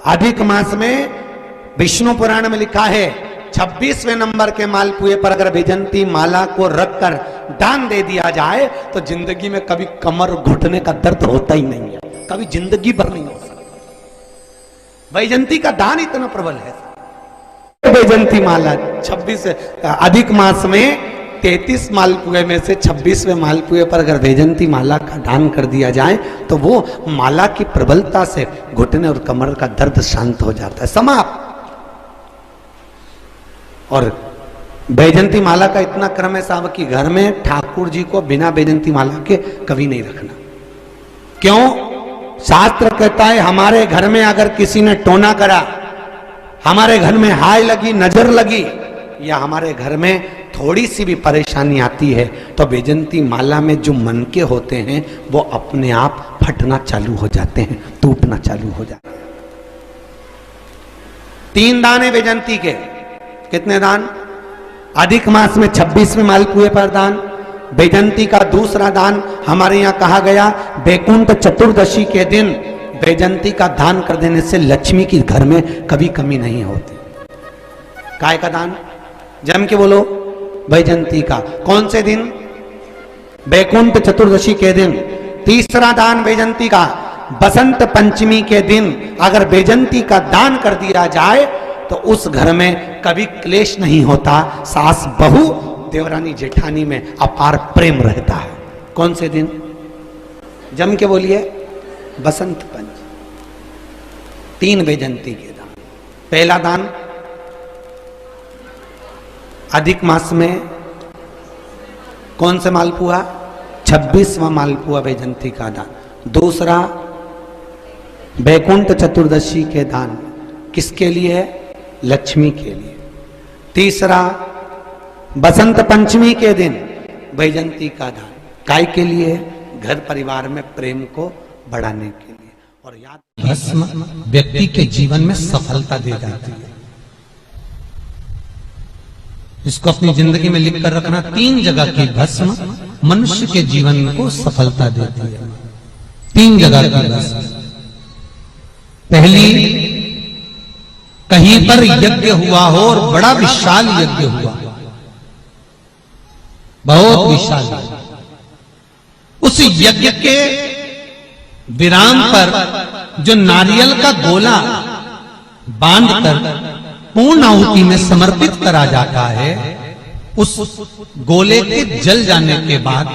अधिक मास में विष्णु पुराण में लिखा है 26वें नंबर के मालपुए पर अगर वैजंती माला को रखकर दान दे दिया जाए तो जिंदगी में कभी कमर घुटने का दर्द होता ही नहीं है, कभी जिंदगी भर नहीं हो सकता। वैजंती का दान इतना प्रबल है। वैजंती माला 26 अधिक मास में 33 मालपुए में से 26वें मालपुए पर अगर वैजंती माला का दान कर दिया जाए तो वो माला की प्रबलता से घुटने और कमर का दर्द शांत हो जाता है, समाप्त। और वैजंती माला का इतना क्रम है साहब कि घर में ठाकुर जी को बिना वैजंती माला के कभी नहीं रखना। क्यों? शास्त्र कहता है हमारे घर में अगर किसी ने टोना करा, हमारे घर में हाय लगी, नजर लगी, या हमारे घर में थोड़ी सी भी परेशानी आती है तो वैजंती माला में जो मनके होते हैं वो अपने आप फटना चालू हो जाते हैं, टूटना चालू हो जाते हैं। 3 दान है वैजंती के। कितने दान? अधिक मास में 26वें मालपुए पर दान। वैजंती का दूसरा दान हमारे यहां कहा गया वैकुंठ चतुर्दशी के दिन वैजंती का दान कर देने से लक्ष्मी की घर में कभी कमी नहीं होती। काय का दान? जम के बोलो, वैजंती का। कौन से दिन? वैकुंठ चतुर्दशी के दिन। तीसरा दान वैजंती का बसंत पंचमी के दिन अगर वैजंती का दान कर दिया जाए तो उस घर में कभी क्लेश नहीं होता, सास बहू देवरानी जेठानी में अपार प्रेम रहता है। कौन से दिन? जम के बोलिए, बसंत पंचमी। 3 वैजंती के दान। पहला दान अधिक मास में कौन से मालपुआ? 26वां मालपुआ वैजंती का दान। दूसरा वैकुंठ चतुर्दशी के दान, किसके लिए है? लक्ष्मी के लिए। तीसरा बसंत पंचमी के दिन वैजंती का दान, काय के लिए? घर परिवार में प्रेम को बढ़ाने के लिए। और याद, भस्म व्यक्ति के जीवन में सफलता दे जाती है। इसको अपनी जिंदगी में लिख कर रखना। 3 जगह की भस्म मनुष्य के जीवन को सफलता देती है। 3 जगह की भस्म। पहली, कहीं पर यज्ञ हुआ हो और बड़ा विशाल यज्ञ हुआ, बहुत विशाल, उस यज्ञ के विराम पर जो नारियल का गोला बांधकर पूर्ण आहुति में समर्पित करा जाता है, उस गोले के जल जाने के बाद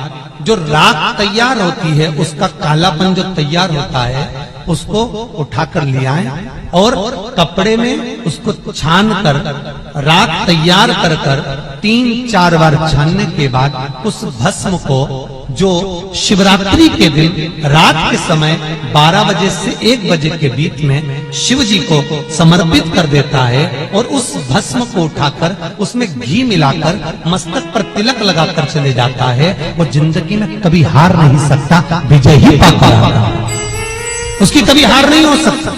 जो राख तैयार होती है, उसका कालापन जो तैयार होता है, उसको उठाकर ले आए और कपड़े में उसको छान कर राख तैयार कर 3-4 बार छानने के बाद उस भस्म को जो शिवरात्रि के दिन रात के समय 12 बजे से 1 बजे के बीच में शिव जी को समर्पित कर देता है और उस भस्म को उठाकर उसमें घी मिलाकर मस्तक पर तिलक लगाकर चले जाता है, वो जिंदगी में कभी हार नहीं सकता, विजय ही पाता है। उसकी कभी हार नहीं हो सकता।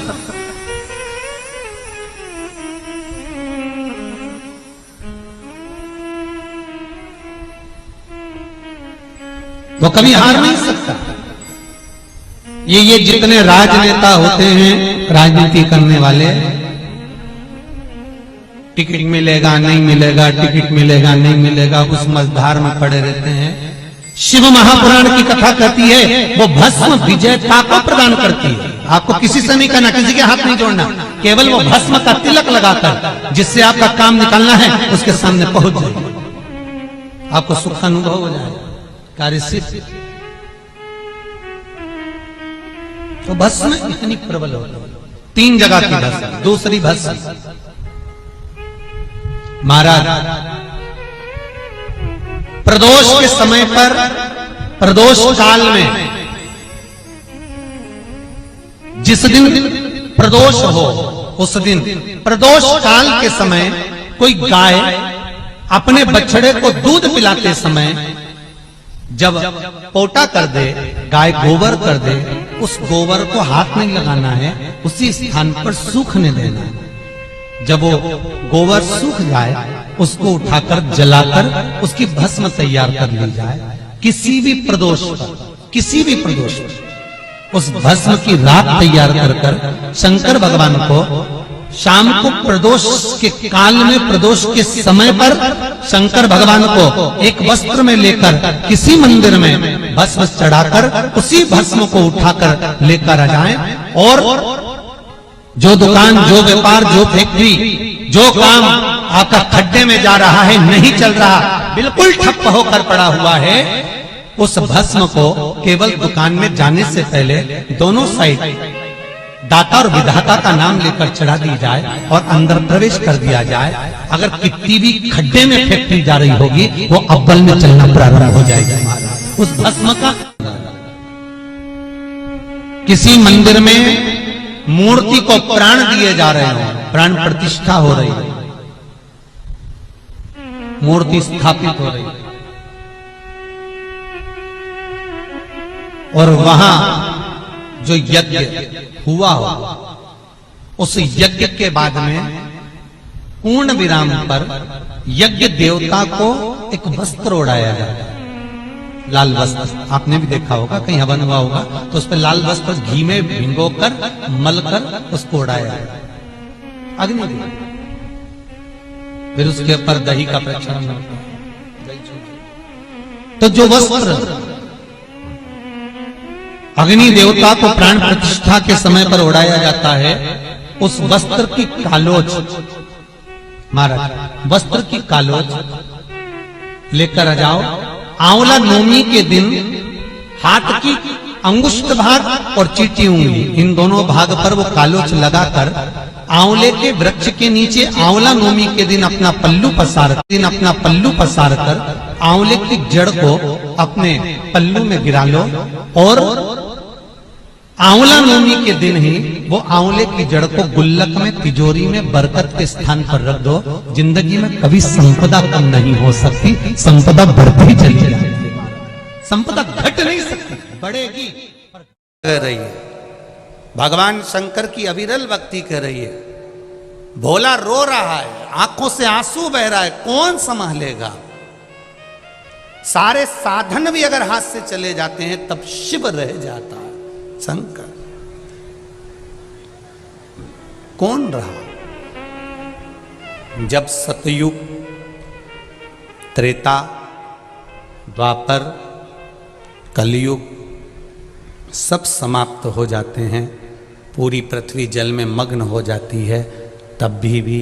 वो कभी हार नहीं सकता। ये जितने राजनेता होते हैं, राजनीति करने वाले, टिकट मिलेगा नहीं मिलेगा, टिकट मिलेगा नहीं मिलेगा, उस मझधार में पड़े रहते हैं। शिव महापुराण की कथा कहती है वो भस्म विजयता को प्रदान करती है। आपको किसी से नहीं करना, किसी के हाथ नहीं जोड़ना, केवल वो भस्म का तिलक लगाकर जिससे आपका काम निकालना है उसके सामने पहुंच जाए, आपको सुख का अनुभव हो जाएगा, कार्य सिद्ध। तो भस्म इतनी प्रबल हो, 3 जगह की भस्म। दूसरी भस्म महाराज प्रदोष के समय पर, प्रदोष काल में, जिस दिन प्रदोष हो उस दिन प्रदोष काल के समय कोई गाय अपने बछड़े को दूध पिलाते समय जब पोटा कर दे, गाय गोबर कर दे, उस गोबर को हाथ नहीं लगाना है, उसी स्थान पर सूखने देना है। जब वो गोबर सूख जाए उसको उठाकर जलाकर उसकी भस्म तैयार कर ली जाए। किसी भी प्रदोष पर, किसी भी प्रदोष पर उस भस्म की राख तैयार कर कर शंकर भगवान को शाम को प्रदोष के काल में, प्रदोष के समय पर शंकर भगवान को एक वस्त्र में लेकर किसी मंदिर में भस्म चढ़ाकर उसी भस्म को उठाकर लेकर आ जाएं और जो दुकान, जो व्यापार, जो फैक्ट्री, जो काम आपका खड्डे में जा रहा है, नहीं चल रहा, बिल्कुल ठप्प होकर पड़ा हुआ है, उस भस्म को केवल दुकान में जाने से पहले दोनों साइड दाता और विधाता का नाम लेकर चढ़ा दी जाए और अंदर प्रवेश कर दिया जाए। अगर कितनी भी खड्डे में फैक्ट्री जा रही होगी वो अव्वल में चलना प्रारंभ हो जाएगी। उस भस्म का किसी मंदिर में मूर्ति को प्राण दिए जा रहे हो, प्राण प्रतिष्ठा हो रही है, मूर्ति स्थापित हो रही है और वहां जो यज्ञ हुआ हो उस यज्ञ के बाद में पूर्ण विराम पर यज्ञ देवता को एक वस्त्र ओढ़ाया जाता है, लाल वस्त्र। आपने भी देखा होगा, कहीं हवन हुआ होगा तो उस पर लाल वस्त्र घी में भिंगोकर मलकर उसको ओढ़ाया जाता है, अग्नि देव। फिर उसके ऊपर दही का प्रक्षालन होता है। तो जो वस्त्र अग्नि देवता को प्राण प्रतिष्ठा के समय पर ओढ़ाया जाता है, उस वस्त्र की कालोच, महाराज वस्त्र की कालोच लेकर आ जाओ। आंवला नवमी के दिन हाथ की अंगुष्ठ भाग और चीटी उंगली, इन दोनों भाग पर वो कालोच लगाकर आंवले के वृक्ष के नीचे आंवला नवमी के दिन अपना पल्लू पसार कर आंवले की जड़ को अपने पल्लू में गिरा लो और आंवला नवमी के दिन ही वो आंवले की जड़ को गुल्लक में, तिजोरी में बरकत के स्थान पर रख दो। जिंदगी में कभी संपदा कम नहीं हो सकती, संपदा बढ़ती चली जाएगी, संपदा घट नहीं सकती, बढ़ेगी। कह रही है भगवान शंकर की अविरल भक्ति कर रही है। भोला रो रहा है, आंखों से आंसू बह रहा है, कौन संभालेगा? सारे साधन भी अगर हाथ से चले जाते हैं तब शिव रह जाता है। शंकर कौन रहा? जब सतयुग, त्रेता, द्वापर, कलयुग सब समाप्त हो जाते हैं, पूरी पृथ्वी जल में मग्न हो जाती है, तब भी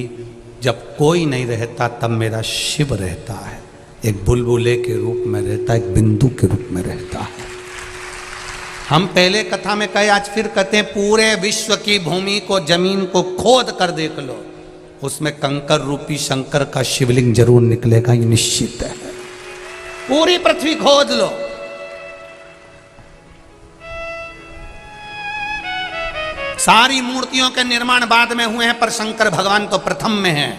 जब कोई नहीं रहता तब मेरा शिव रहता है। एक बुलबुले के रूप में रहता है, एक बिंदु के रूप में रहता है। हम पहले कथा में कहे, आज फिर कहते हैं, पूरे विश्व की भूमि को, जमीन को खोद कर देख लो, उसमें कंकर रूपी शंकर का शिवलिंग जरूर निकलेगा, ये निश्चित है। पूरी पृथ्वी खोद लो, सारी मूर्तियों के निर्माण बाद में हुए हैं, पर शंकर भगवान तो प्रथम में है।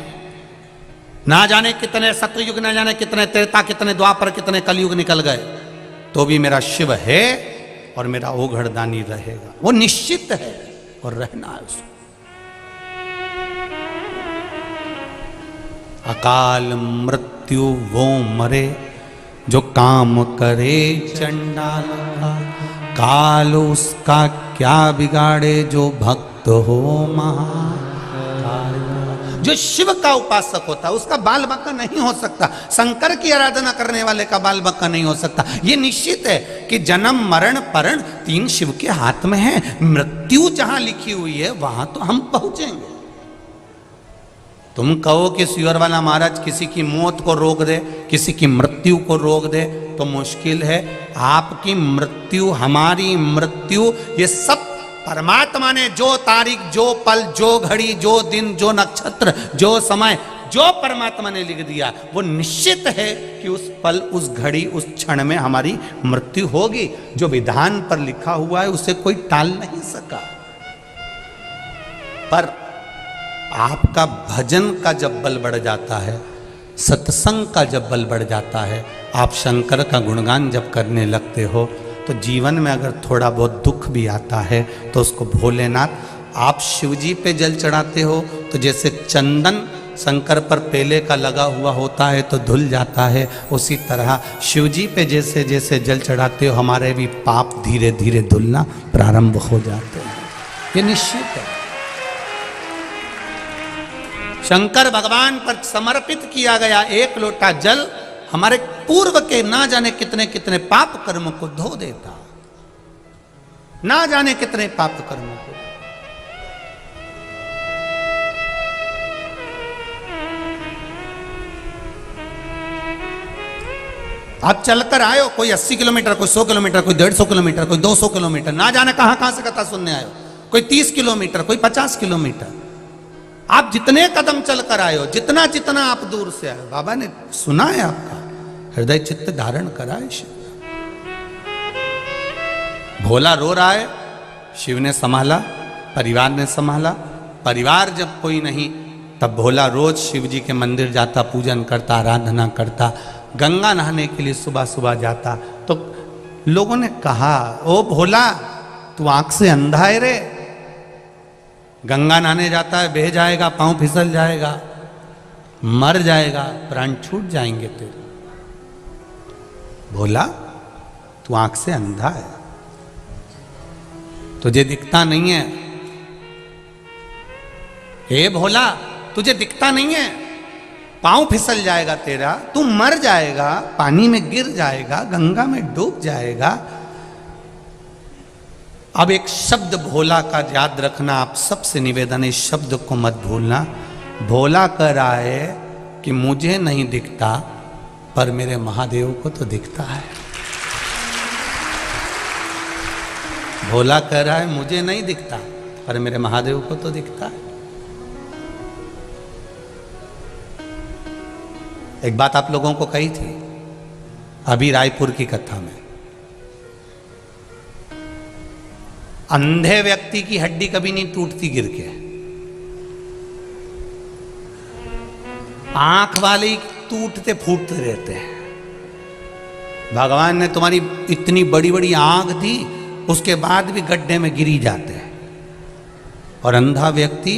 ना जाने कितने सतयुग, ना जाने कितने त्रेता, कितने द्वापर, कितने कलयुग निकल गए, तो भी मेरा शिव है और मेरा ओघड़दानी रहेगा, वो निश्चित है और रहना है उसको। अकाल मृत्यु वो मरे जो काम करे चंडाल का, काल उसका क्या बिगाड़े जो भक्त हो महाकाल। जो शिव का उपासक होता है उसका बाल बांका नहीं हो सकता, शंकर की आराधना करने वाले का बाल बांका नहीं हो सकता। ये निश्चित है कि जन्म मरण परण तीन शिव के हाथ में है। मृत्यु जहां लिखी हुई है वहां तो हम पहुंचेंगे। तुम कहो कि सुअर वाला महाराज किसी की मौत को रोक दे, किसी की मृत्यु को रोक दे, तो मुश्किल है। आपकी मृत्यु, हमारी मृत्यु, ये सब परमात्मा ने जो तारीख, जो पल, जो घड़ी, जो दिन, जो नक्षत्र, जो समय, जो परमात्मा ने लिख दिया, वो निश्चित है कि उस पल, उस घड़ी, उस क्षण में हमारी मृत्यु होगी। जो विधान पर लिखा हुआ है उसे कोई टाल नहीं सका। पर आपका भजन का जब बल बढ़ जाता है, सत्संग का जब बल बढ़ जाता है, आप शंकर का गुणगान जब करने लगते हो, तो जीवन में अगर थोड़ा बहुत दुख भी आता है तो उसको भोलेनाथ, आप शिवजी पे जल चढ़ाते हो तो जैसे चंदन शंकर पर पेले का लगा हुआ होता है तो धुल जाता है, उसी तरह शिव जी पे जैसे जैसे जल चढ़ाते हो हमारे भी पाप धीरे धीरे धुलना प्रारंभ हो जाते हैं। ये निश्चित है। शंकर भगवान पर समर्पित किया गया एक लोटा जल हमारे पूर्व के ना जाने कितने कितने पाप कर्म को धो देता, ना जाने कितने पाप कर्मों को। आप चलकर आए हो, कोई 80 किलोमीटर, कोई 100 किलोमीटर, कोई 150 किलोमीटर, कोई 200 किलोमीटर, ना जाने कहां से कथा सुनने आए हो, कोई 30 किलोमीटर, कोई 50 किलोमीटर। आप जितने कदम चलकर आए हो, जितना जितना आप दूर से आए हो, बाबा ने सुना है आपका, हृदय चित्त धारण करा है शिव। भोला रो रहा है, शिव ने संभाला, परिवार ने संभाला। परिवार जब कोई नहीं तब भोला रोज शिव जी के मंदिर जाता, पूजन करता, आराधना करता, गंगा नहाने के लिए सुबह सुबह जाता। तो लोगों ने कहा, ओ भोला तू आंख से अंधा है रे, गंगा नहाने जाता है, बह जाएगा, पांव फिसल जाएगा, मर जाएगा, प्राण छूट जाएंगे तेरे। भोला तू आंख से अंधा है, तुझे दिखता नहीं है। हे भोला तुझे दिखता नहीं है, पांव फिसल जाएगा तेरा, तू मर जाएगा, पानी में गिर जाएगा, गंगा में डूब जाएगा। अब एक शब्द भोला का याद रखना, आप सबसे निवेदन है, इस शब्द को मत भूलना। भोला कह रहा है कि मुझे नहीं दिखता पर मेरे महादेव को तो दिखता है। भोला कह रहा है मुझे नहीं दिखता पर मेरे महादेव को तो दिखता है। एक बात आप लोगों को कही थी अभी रायपुर की कथा में, अंधे व्यक्ति की हड्डी कभी नहीं टूटती गिर के, आंख वाले टूटते फूटते रहते हैं। भगवान ने तुम्हारी इतनी बड़ी बड़ी आंख दी, उसके बाद भी गड्ढे में गिरी जाते हैं, और अंधा व्यक्ति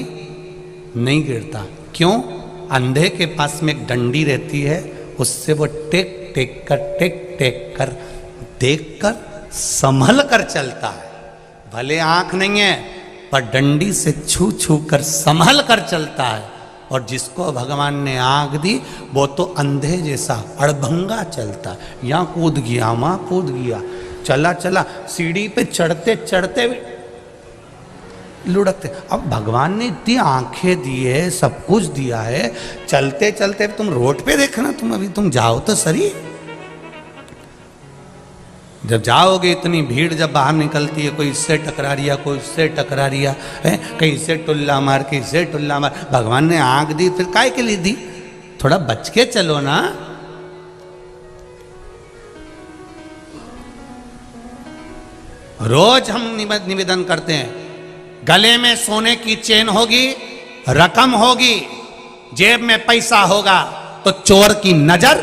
नहीं गिरता। क्यों? अंधे के पास में एक डंडी रहती है, उससे वो टेक टेक कर देख कर संभल कर चलता है। भले आंख नहीं है पर डंडी से छू छू कर संभल कर चलता है। और जिसको भगवान ने आंख दी वो तो अंधे जैसा अड़भंगा चलता है, यहाँ कूद गया, वहां कूद गया, चला चला, सीढ़ी पे चढ़ते चढ़ते लुढ़कते। अब भगवान ने इतनी आंखें दी है, सब कुछ दिया है, चलते चलते तुम रोड पे देखना, तुम जाओ तो सही। जब जाओगे इतनी भीड़ जब बाहर निकलती है, कोई इससे टकरा रिया, कोई उससे टकरा रिया है, कहीं से टुल्ला मार, कहीं से टुल्ला मार। भगवान ने आंख दी फिर काय के लिए दी? थोड़ा बच के चलो ना। रोज हम निवेदन करते हैं, गले में सोने की चेन होगी, रकम होगी, जेब में पैसा होगा तो चोर की नजर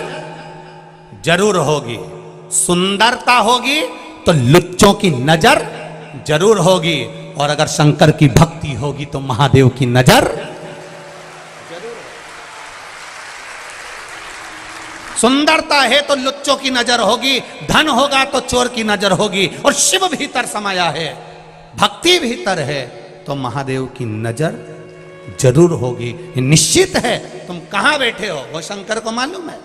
जरूर होगी, सुंदरता होगी तो लुच्चों की नजर जरूर होगी, और अगर शंकर की भक्ति होगी तो महादेव की नजर जरूर। सुंदरता है तो लुच्चों की नजर होगी, धन होगा तो चोर की नजर होगी, और शिव भीतर समाया है, भक्ति भीतर है तो महादेव की नजर जरूर होगी। ये निश्चित है। तुम कहां बैठे हो वो शंकर को मालूम है।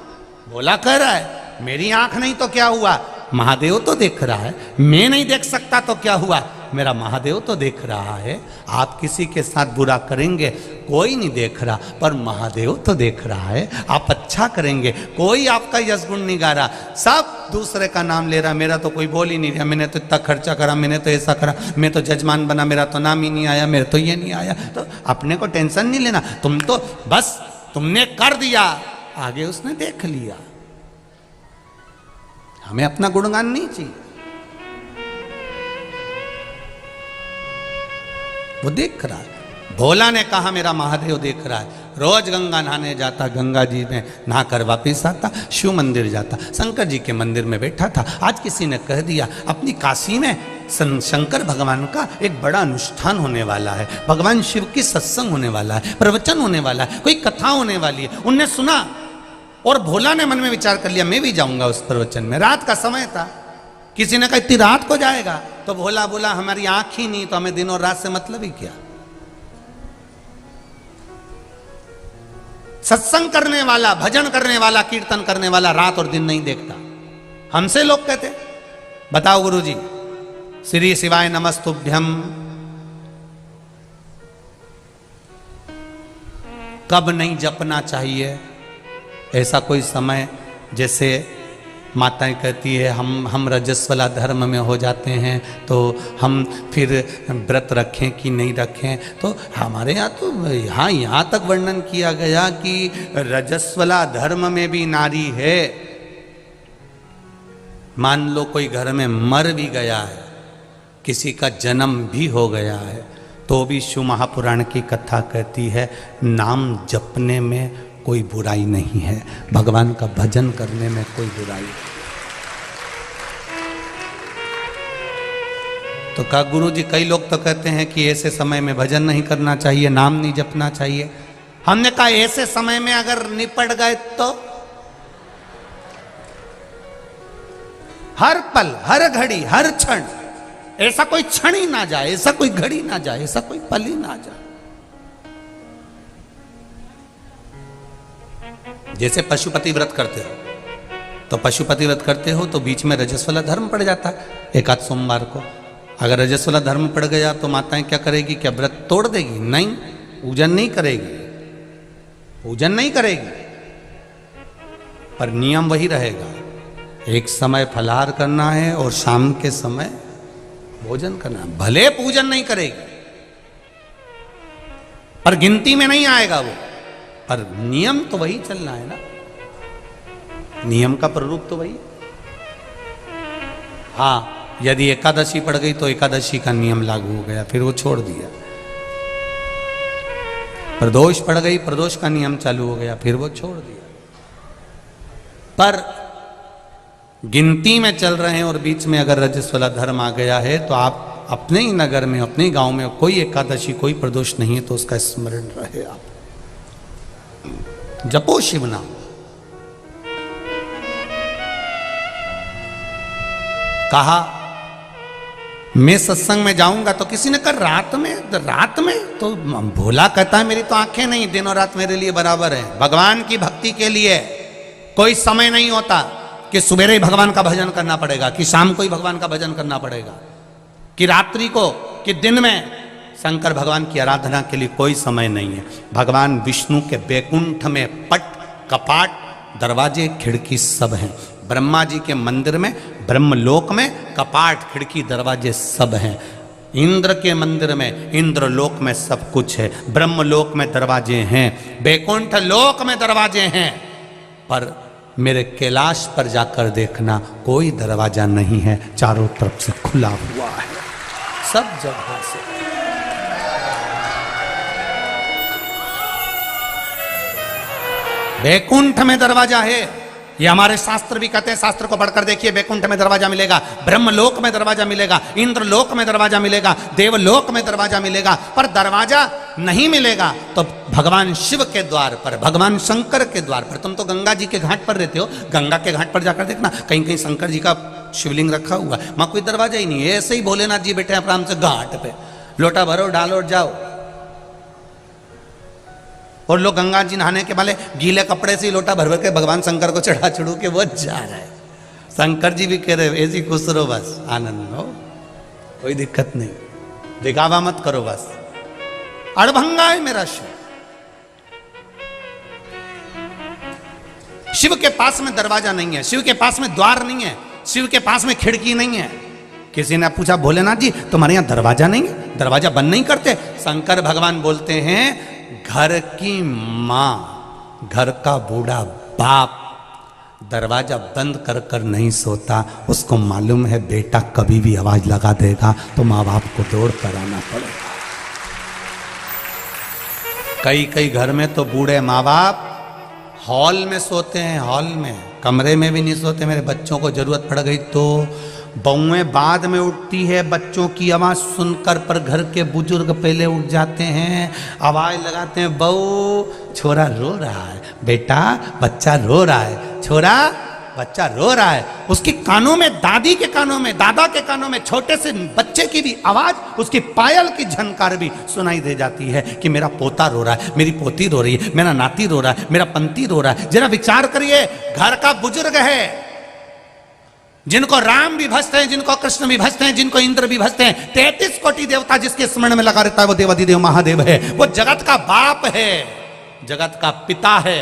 भोला कह रहा है मेरी आंख नहीं तो क्या हुआ, महादेव तो देख रहा है। मैं नहीं देख सकता तो क्या हुआ, मेरा महादेव तो देख रहा है। आप किसी के साथ बुरा करेंगे, कोई नहीं देख रहा, पर महादेव तो देख रहा है। आप अच्छा करेंगे, कोई आपका यश गुण नहीं गा रहा, सब दूसरे का नाम ले रहा। मेरा तो कोई बोल ही नहीं रहा, मैंने तो इतना खर्चा करा, मैंने तो ऐसा करा, मैं तो जजमान बना, मेरा तो नाम ही नहीं आया, मेरा तो ये नहीं आया। तो अपने को टेंशन नहीं लेना, तुम तो बस तुमने कर दिया, आगे उसने देख लिया। हमें अपना गुणगान नहीं चाहिए, वो देख रहा है। भोला ने कहा मेरा महादेव देख रहा है। रोज गंगा नहाने जाता, गंगा जी में नहा कर वापिस आता, शिव मंदिर जाता, शंकर जी के मंदिर में बैठा था। आज किसी ने कह दिया अपनी काशी में शंकर भगवान का एक बड़ा अनुष्ठान होने वाला है, भगवान शिव की सत्संग होने वाला है, प्रवचन होने वाला है, कोई कथा होने वाली है। उनने सुना और भोला ने मन में विचार कर लिया मैं भी जाऊंगा उस प्रवचन में। रात का समय था, किसी ने कहा इतनी रात को जाएगा, तो भोला बोला हमारी आंख ही नहीं तो हमें दिन और रात से मतलब ही क्या। सत्संग करने वाला, भजन करने वाला, कीर्तन करने वाला रात और दिन नहीं देखता। हमसे लोग कहते बताओ गुरुजी, श्री शिवाय नमस्तुभ्यम कब नहीं जपना चाहिए? ऐसा कोई समय जैसे माताएं कहती है हम रजस्वला धर्म में हो जाते हैं तो हम फिर व्रत रखें कि नहीं रखें। तो हमारे यहाँ तो यहाँ तक वर्णन किया गया कि रजस्वला धर्म में भी नारी है। मान लो कोई घर में मर भी गया है, किसी का जन्म भी हो गया है, तो भी शिव महापुराण की कथा कहती है नाम जपने में कोई बुराई नहीं है, भगवान का भजन करने में कोई बुराई नहीं। तो कहा गुरुजी कई लोग तो कहते हैं कि ऐसे समय में भजन नहीं करना चाहिए, नाम नहीं जपना चाहिए। हमने कहा ऐसे समय में अगर निपट गए तो हर पल, हर घड़ी, हर क्षण, ऐसा कोई क्षण ही ना जाए, ऐसा कोई घड़ी ना जाए, ऐसा कोई पल ही ना जाए। जैसे पशुपति व्रत करते हो, तो पशुपति व्रत करते हो तो बीच में रजस्वला धर्म पड़ जाता है एकाध सोमवार को। अगर रजस्वला धर्म पड़ गया तो माताएं क्या करेगी? क्या व्रत तोड़ देगी? नहीं, पूजन नहीं करेगी, पूजन नहीं करेगी, पर नियम वही रहेगा, एक समय फलाहार करना है और शाम के समय भोजन करना है। भले पूजन नहीं करेगी पर गिनती में नहीं आएगा वो, पर नियम तो वही चलना है ना, नियम का प्ररूप तो वही। हाँ, यदि एकादशी पड़ गई तो एकादशी का नियम लागू हो गया, फिर वो छोड़ दिया। प्रदोष पड़ गई, प्रदोष का नियम चालू हो गया, फिर वो छोड़ दिया। पर गिनती में चल रहे हैं और बीच में अगर रजस्वला धर्म आ गया है तो आप अपने ही नगर में, अपने ही गांव में कोई एकादशी, कोई प्रदोष नहीं है तो उसका स्मरण रहे, आप जपो शिव नाम। कहा मैं सत्संग में जाऊंगा तो किसी ने कहा रात में तो भोला कहता है मेरी तो आंखें नहीं, दिन और रात मेरे लिए बराबर है। भगवान की भक्ति के लिए कोई समय नहीं होता कि सुबेरे ही भगवान का भजन करना पड़ेगा, कि शाम को ही भगवान का भजन करना पड़ेगा, कि रात्रि को, कि दिन में। शंकर भगवान की आराधना के लिए कोई समय नहीं है। भगवान विष्णु के बैकुंठ में पट, कपाट, दरवाजे, खिड़की सब हैं। ब्रह्मा जी के मंदिर में, ब्रह्मलोक में कपाट, खिड़की, दरवाजे सब हैं। इंद्र के मंदिर में, इंद्रलोक में सब कुछ है। ब्रह्मलोक में दरवाजे हैं, बैकुंठ लोक में दरवाजे हैं, पर मेरे कैलाश पर जाकर देखना कोई दरवाजा नहीं है, चारों तरफ से खुला हुआ है, सब जगह से। बैकुंठ में दरवाजा है, ये हमारे शास्त्र भी कहते हैं। शास्त्र को पढ़कर देखिए, बैकुंठ में दरवाजा मिलेगा, ब्रह्मलोक में दरवाजा मिलेगा, इंद्रलोक में दरवाजा मिलेगा, देवलोक में दरवाजा मिलेगा, पर दरवाजा नहीं मिलेगा तो भगवान शिव के द्वार पर, भगवान शंकर के द्वार पर। तुम तो गंगा जी के घाट पर रहते हो, गंगा के घाट पर जाकर देखना, कहीं कहीं शंकर जी का शिवलिंग रखा हुआ है, वहां कोई दरवाजा ही नहीं है। ऐसे ही भोलेनाथ जी बैठे हैं आराम से घाट पे, लोटा भरो, डालो और जाओ। और लोग गंगा जी नहाने के वाले गीले कपड़े से लोटा भर भर के भगवान शंकर को चढ़ा चढ़ू के वो जा रहा है। शंकर जी भी कह रहे ऐसी खुश रहो, बस आनंद हो, कोई दिक्कत नहीं, दिखावा मत करो, बस अड़भंगा है मेरा शिव। शिव के पास में दरवाजा नहीं है, शिव के पास में द्वार नहीं है, शिव के पास में खिड़की नहीं है। किसी ने पूछा भोलेनाथ जी तुम्हारे यहां दरवाजा नहीं है, दरवाजा बंद नहीं करते? शंकर भगवान बोलते हैं घर की मां, घर का बूढ़ा बाप दरवाजा बंद कर कर नहीं सोता, उसको मालूम है बेटा कभी भी आवाज लगा देगा तो मां बाप को दौड़ कर आना पड़ेगा। कई कई घर में तो बूढ़े माँ बाप हॉल में सोते हैं, हॉल में, कमरे में भी नहीं सोते। मेरे बच्चों को जरूरत पड़ गई तो बहुएं बाद में उठती है बच्चों की आवाज़ सुनकर, पर घर के बुजुर्ग पहले उठ जाते हैं, आवाज़ लगाते हैं, बहू छोरा रो रहा है, बेटा बच्चा रो रहा है, छोरा बच्चा रो रहा है। उसके कानों में, दादी के कानों में, दादा के कानों में छोटे से बच्चे की भी आवाज, उसकी पायल की झनकार भी सुनाई दे जाती है कि मेरा पोता रो रहा है, मेरी पोती रो रही है, मेरा नाती रो रहा है, मेरा पंती रो रहा है। जरा विचार करिए, घर का बुजुर्ग है, जिनको राम भी भजते हैं, जिनको कृष्ण भी भजते हैं, जिनको इंद्र भी भजते हैं, 33 कोटि देवता जिसके स्मरण में लगा रहता है वो देवाधिदेव महादेव है, वो जगत का बाप है, जगत का पिता है।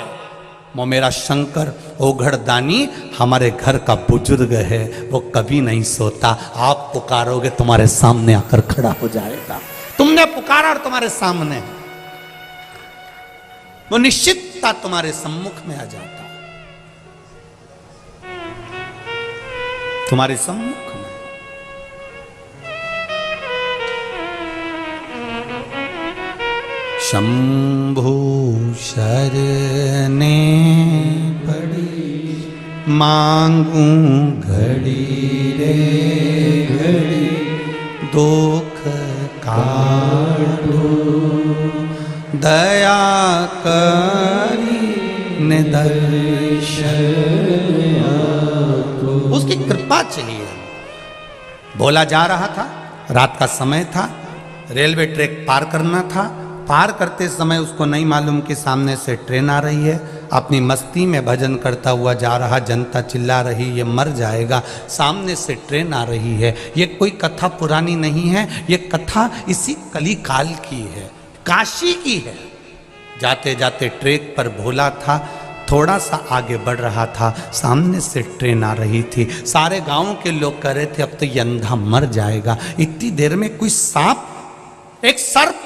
वो मेरा शंकर ओघड़दानी हमारे घर का बुजुर्ग है, वो कभी नहीं सोता। आप पुकारोगे तुम्हारे सामने आकर खड़ा हो जाएगा। तुमने पुकारा और तुम्हारे सामने, वो निश्चितता तुम्हारे सम्मुख में आ जाता, तुम्हारे सम्मुख में। शंभु शरणे पड़ी मांगू घड़ी रे घड़ी, दुख काटो दया करी ने दर्शन। उसकी कृपा चाहिए। बोला जा रहा था, रात का समय था, रेलवे ट्रैक पार करना था। पार करते समय उसको नहीं मालूम कि सामने से ट्रेन आ रही है। अपनी मस्ती में भजन करता हुआ जा रहा, जनता चिल्ला रही ये मर जाएगा, सामने से ट्रेन आ रही है। ये कोई कथा पुरानी नहीं है, ये कथा इसी कली काल की है, काशी की है। जाते जाते ट्रैक पर भोला था, थोड़ा सा आगे बढ़ रहा था, सामने से ट्रेन आ रही थी। सारे गांव के लोग कह रहे थे अब तो ये अंधा मर जाएगा। इतनी देर में कोई सांप, एक सर्प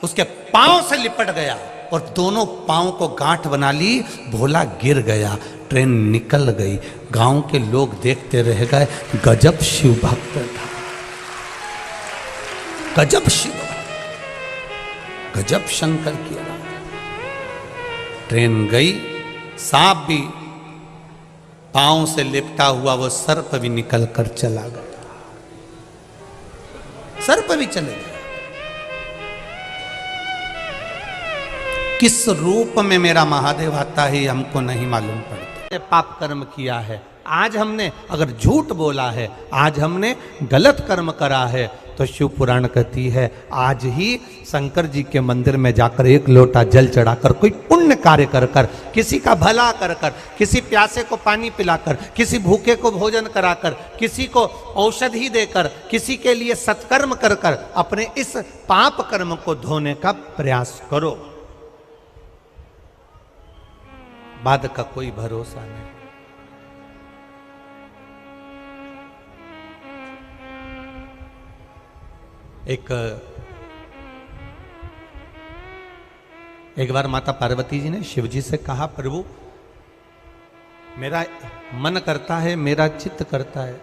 उसके पांव से लिपट गया और दोनों पांव को गांठ बना ली। भोला गिर गया, ट्रेन निकल गई। गांव के लोग देखते रह गए। गजब शिव भक्त था, गजब शिव, गजब शंकर की आवाज। ट्रेन गई, सांप भी, पांव से लिपटा हुआ वो सर्प भी निकल कर चला गया, सर्प भी चले गए। किस रूप में मेरा महादेव आता है हमको नहीं मालूम पड़ता। पाप कर्म किया है, आज हमने अगर झूठ बोला है, आज हमने गलत कर्म करा है, तो शिव पुराण कहती है आज ही शंकर जी के मंदिर में जाकर एक लोटा जल चढ़ाकर, कोई पुण्य कार्य कर कर, किसी का भला कर कर, किसी प्यासे को पानी पिलाकर, किसी भूखे को भोजन कराकर, किसी को औषधि देकर, किसी के लिए सत्कर्म कर कर अपने इस पाप कर्म को धोने का प्रयास करो। बाद का कोई भरोसा नहीं। एक बार माता पार्वती जी ने शिव जी से कहा, प्रभु मेरा मन करता है, मेरा चित्त करता है,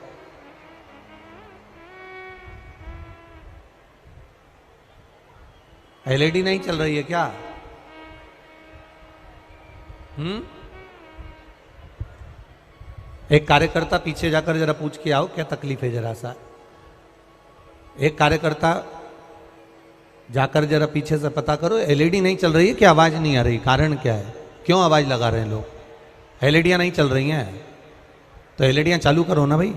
एलईडी नहीं चल रही है क्या? एक कार्यकर्ता पीछे जाकर जरा पूछ के आओ क्या तकलीफ है, जरा सा। एक कार्यकर्ता जाकर जरा पीछे से पता करो, एलईडी नहीं चल रही है क्या, आवाज नहीं आ रही, कारण क्या है, क्यों आवाज लगा रहे हैं लोग? एलईडियां नहीं चल रही हैं तो एलईडियां चालू करो ना भाई।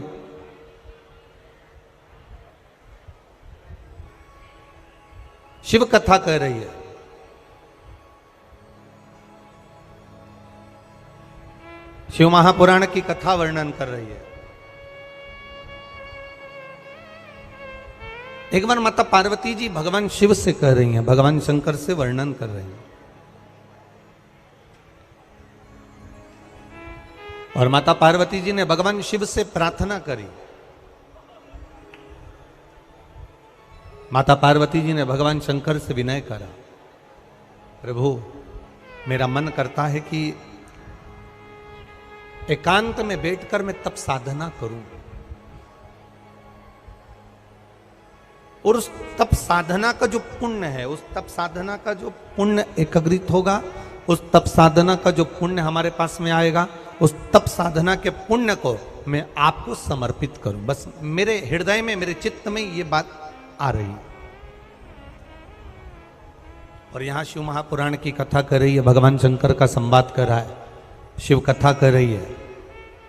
शिव कथा कह रही है, शिव महापुराण की कथा वर्णन कर रही है। एक बार माता पार्वती जी भगवान शिव से कह रही हैं, भगवान शंकर से वर्णन कर रही हैं, और माता पार्वती जी ने भगवान शिव से प्रार्थना करी। माता पार्वती जी ने भगवान शंकर से विनय करा, प्रभु मेरा मन करता है कि एकांत में बैठकर मैं तप साधना करूं, और उस तप साधना का जो पुण्य है, उस तप साधना का जो पुण्य एकत्रित होगा, उस तप साधना का जो पुण्य हमारे पास में आएगा, उस तप साधना के पुण्य को मैं आपको समर्पित करूं। बस मेरे हृदय में, मेरे चित्त में ये बात आ रही। और यहां शिव महापुराण की कथा कर रही है, भगवान शंकर का संवाद कर रहा है, शिव कथा कर रही है।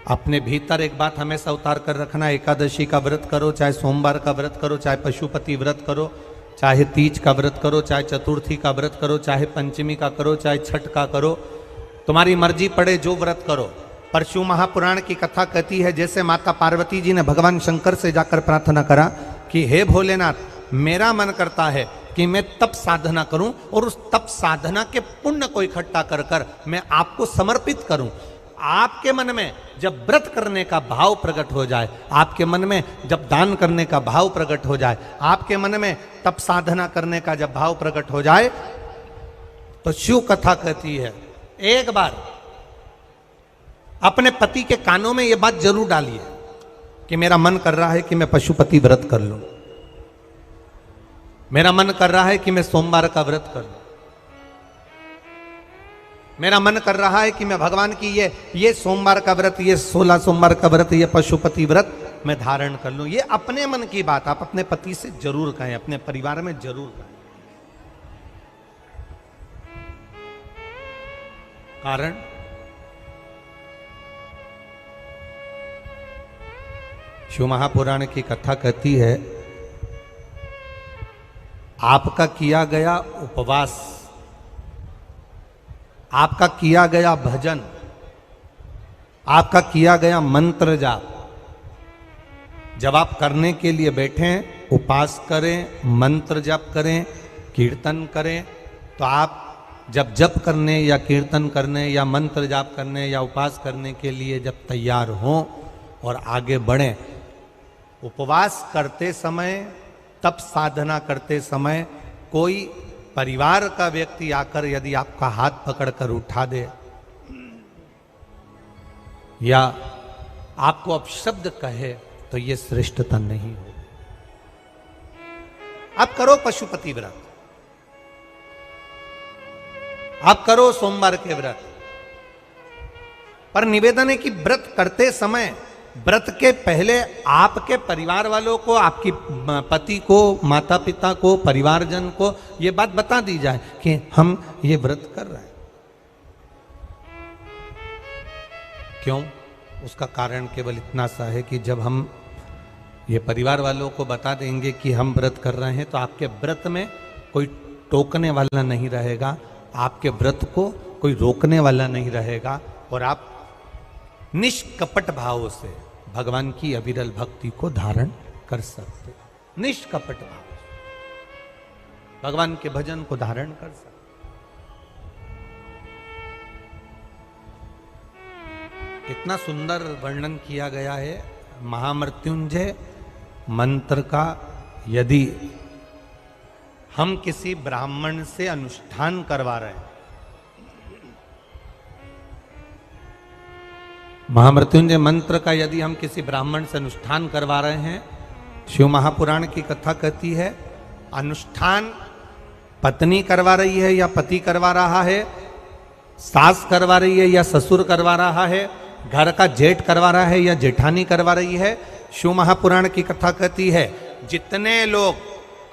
अपने भीतर एक बात हमेशा उतार कर रखना, एकादशी का व्रत करो, चाहे सोमवार का व्रत करो, चाहे पशुपति व्रत करो, चाहे तीज का व्रत करो, चाहे चतुर्थी का व्रत करो, चाहे पंचमी का करो, चाहे छठ का करो, तुम्हारी मर्जी पड़े जो व्रत करो। पर शिव महापुराण की कथा कहती है, जैसे माता पार्वती जी ने भगवान शंकर से जाकर प्रार्थना करा कि हे भोलेनाथ, मेरा मन करता है कि मैं तप साधना करूं और उस तप साधना के पुण्य को इकट्ठा कर कर मैं आपको समर्पित करूं। आपके मन में जब व्रत करने का भाव प्रकट हो जाए, आपके मन में जब दान करने का भाव प्रकट हो जाए, आपके मन में तप साधना करने का जब भाव प्रकट हो जाए, तो शिव कथा कहती है, एक बार अपने पति के कानों में यह बात जरूर डालिए कि मेरा मन कर रहा है कि मैं पशुपति व्रत कर लूं, मेरा मन कर रहा है कि मैं सोमवार का व्रत कर लूं, मेरा मन कर रहा है कि मैं भगवान की ये सोमवार का व्रत, ये 16 सोमवार का व्रत, ये पशुपति व्रत मैं धारण कर लूं। ये अपने मन की बात आप अपने पति से जरूर कहें, अपने परिवार में जरूर कहें। कारण शिव महापुराण की कथा कहती है, आपका किया गया उपवास, आपका किया गया भजन, आपका किया गया मंत्र जाप, जब आप करने के लिए बैठें, उपास करें, मंत्र जाप करें, कीर्तन करें, तो आप जब जप करने या कीर्तन करने या मंत्र जाप करने या उपास करने के लिए जब तैयार हों और आगे बढ़ें, उपवास करते समय, तप साधना करते समय कोई परिवार का व्यक्ति आकर यदि आपका हाथ पकड़कर उठा दे या आपको अपशब्द कहे, तो यह श्रेष्ठता नहीं हो। आप करो पशुपति व्रत, आप करो सोमवार के व्रत, पर निवेदन है कि व्रत करते समय, व्रत के पहले आपके परिवार वालों को, आपकी पति को, माता पिता को, परिवारजन को ये बात बता दी जाए कि हम ये व्रत कर रहे हैं। क्यों? उसका कारण केवल इतना सा है कि जब हम ये परिवार वालों को बता देंगे कि हम व्रत कर रहे हैं, तो आपके व्रत में कोई टोकने वाला नहीं रहेगा, आपके व्रत को कोई रोकने वाला नहीं रहेगा, और आप निष्कपट भाव से भगवान की अविरल भक्ति को धारण कर सकते, निष्कपट भाव से भगवान के भजन को धारण कर सकते। कितना सुंदर वर्णन किया गया है महामृत्युंजय मंत्र का। यदि हम किसी ब्राह्मण से अनुष्ठान करवा रहे हैं, महामृत्युंजय मंत्र का यदि हम किसी ब्राह्मण से अनुष्ठान करवा रहे हैं, शिव महापुराण की कथा कहती है, अनुष्ठान पत्नी करवा रही है या पति करवा रहा है, सास करवा रही है या ससुर करवा रहा है, घर का जेठ करवा रहा है या जेठानी करवा रही है, शिव महापुराण की कथा कहती है, जितने लोग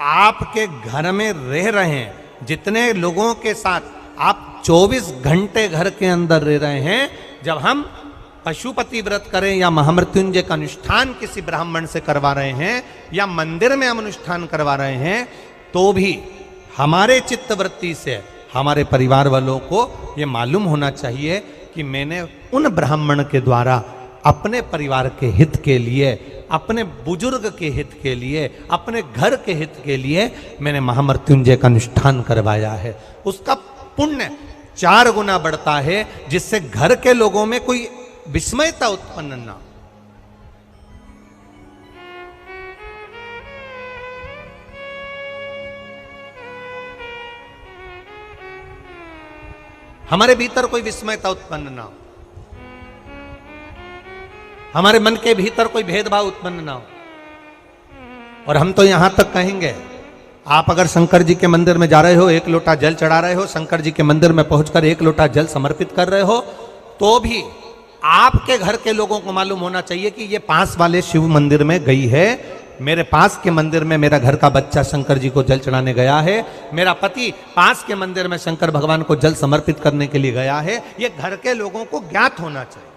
आपके घर में रह रहे हैं, जितने लोगों के साथ आप 24 घंटे घर के अंदर रह रहे हैं, जब हम पशुपति व्रत करें या महामृत्युंजय का अनुष्ठान किसी ब्राह्मण से करवा रहे हैं या मंदिर में हम अनुष्ठान करवा रहे हैं, तो भी हमारे चित्तवृत्ति से हमारे परिवार वालों को ये मालूम होना चाहिए कि मैंने उन ब्राह्मण के द्वारा अपने परिवार के हित के लिए, अपने बुजुर्ग के हित के लिए, अपने घर के हित के लिए मैंने महामृत्युंजय का अनुष्ठान करवाया है। उसका पुण्य 4 गुना बढ़ता है, जिससे घर के लोगों में कोई विस्मयता उत्पन्न ना। हमारे भीतर कोई विस्मयता उत्पन्न ना हो, हमारे मन के भीतर कोई भेदभाव उत्पन्न ना हो। और हम तो यहां तक कहेंगे, आप अगर शंकर जी के मंदिर में जा रहे हो, एक लोटा जल चढ़ा रहे हो, शंकर जी के मंदिर में पहुंचकर एक लोटा जल समर्पित कर रहे हो, तो भी आपके घर के लोगों को मालूम होना चाहिए कि ये पास वाले शिव मंदिर में गई है, मेरे पास के मंदिर में मेरा घर का बच्चा शंकर जी को जल चढ़ाने गया है, मेरा पति पास के मंदिर में शंकर भगवान को जल समर्पित करने के लिए गया है, ये घर के लोगों को ज्ञात होना चाहिए।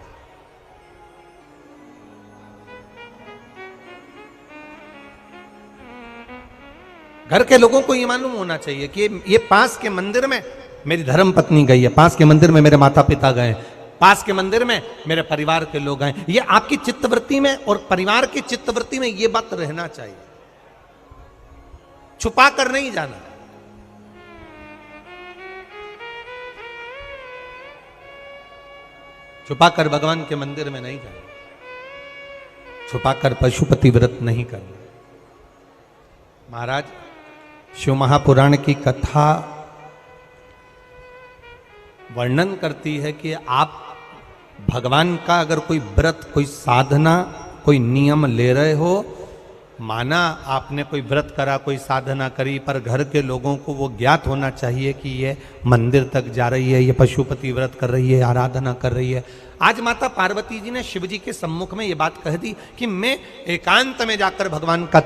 घर के लोगों को ये मालूम होना चाहिए कि ये पास के मंदिर में मेरी धर्म पत्नी गई है, पास के मंदिर में मेरे माता पिता गए, पास के मंदिर में मेरे परिवार के लोग गए। ये आपकी चित्तवृत्ति में और परिवार की चित्तवृत्ति में ये बात रहना चाहिए, छुपा कर नहीं जाना। छुपा कर भगवान के मंदिर में नहीं जाना, छुपा कर पशुपति व्रत नहीं करना। महाराज, शिव महापुराण की कथा वर्णन करती है कि आप भगवान का अगर कोई व्रत, कोई साधना, कोई नियम ले रहे हो, माना आपने कोई व्रत करा, कोई साधना करी, पर घर के लोगों को वो ज्ञात होना चाहिए कि ये मंदिर तक जा रही है, ये पशुपति व्रत कर रही है, आराधना कर रही है। आज माता पार्वती जी ने शिव जी के सम्मुख में ये बात कह दी कि मैं एकांत में जाकर भगवान का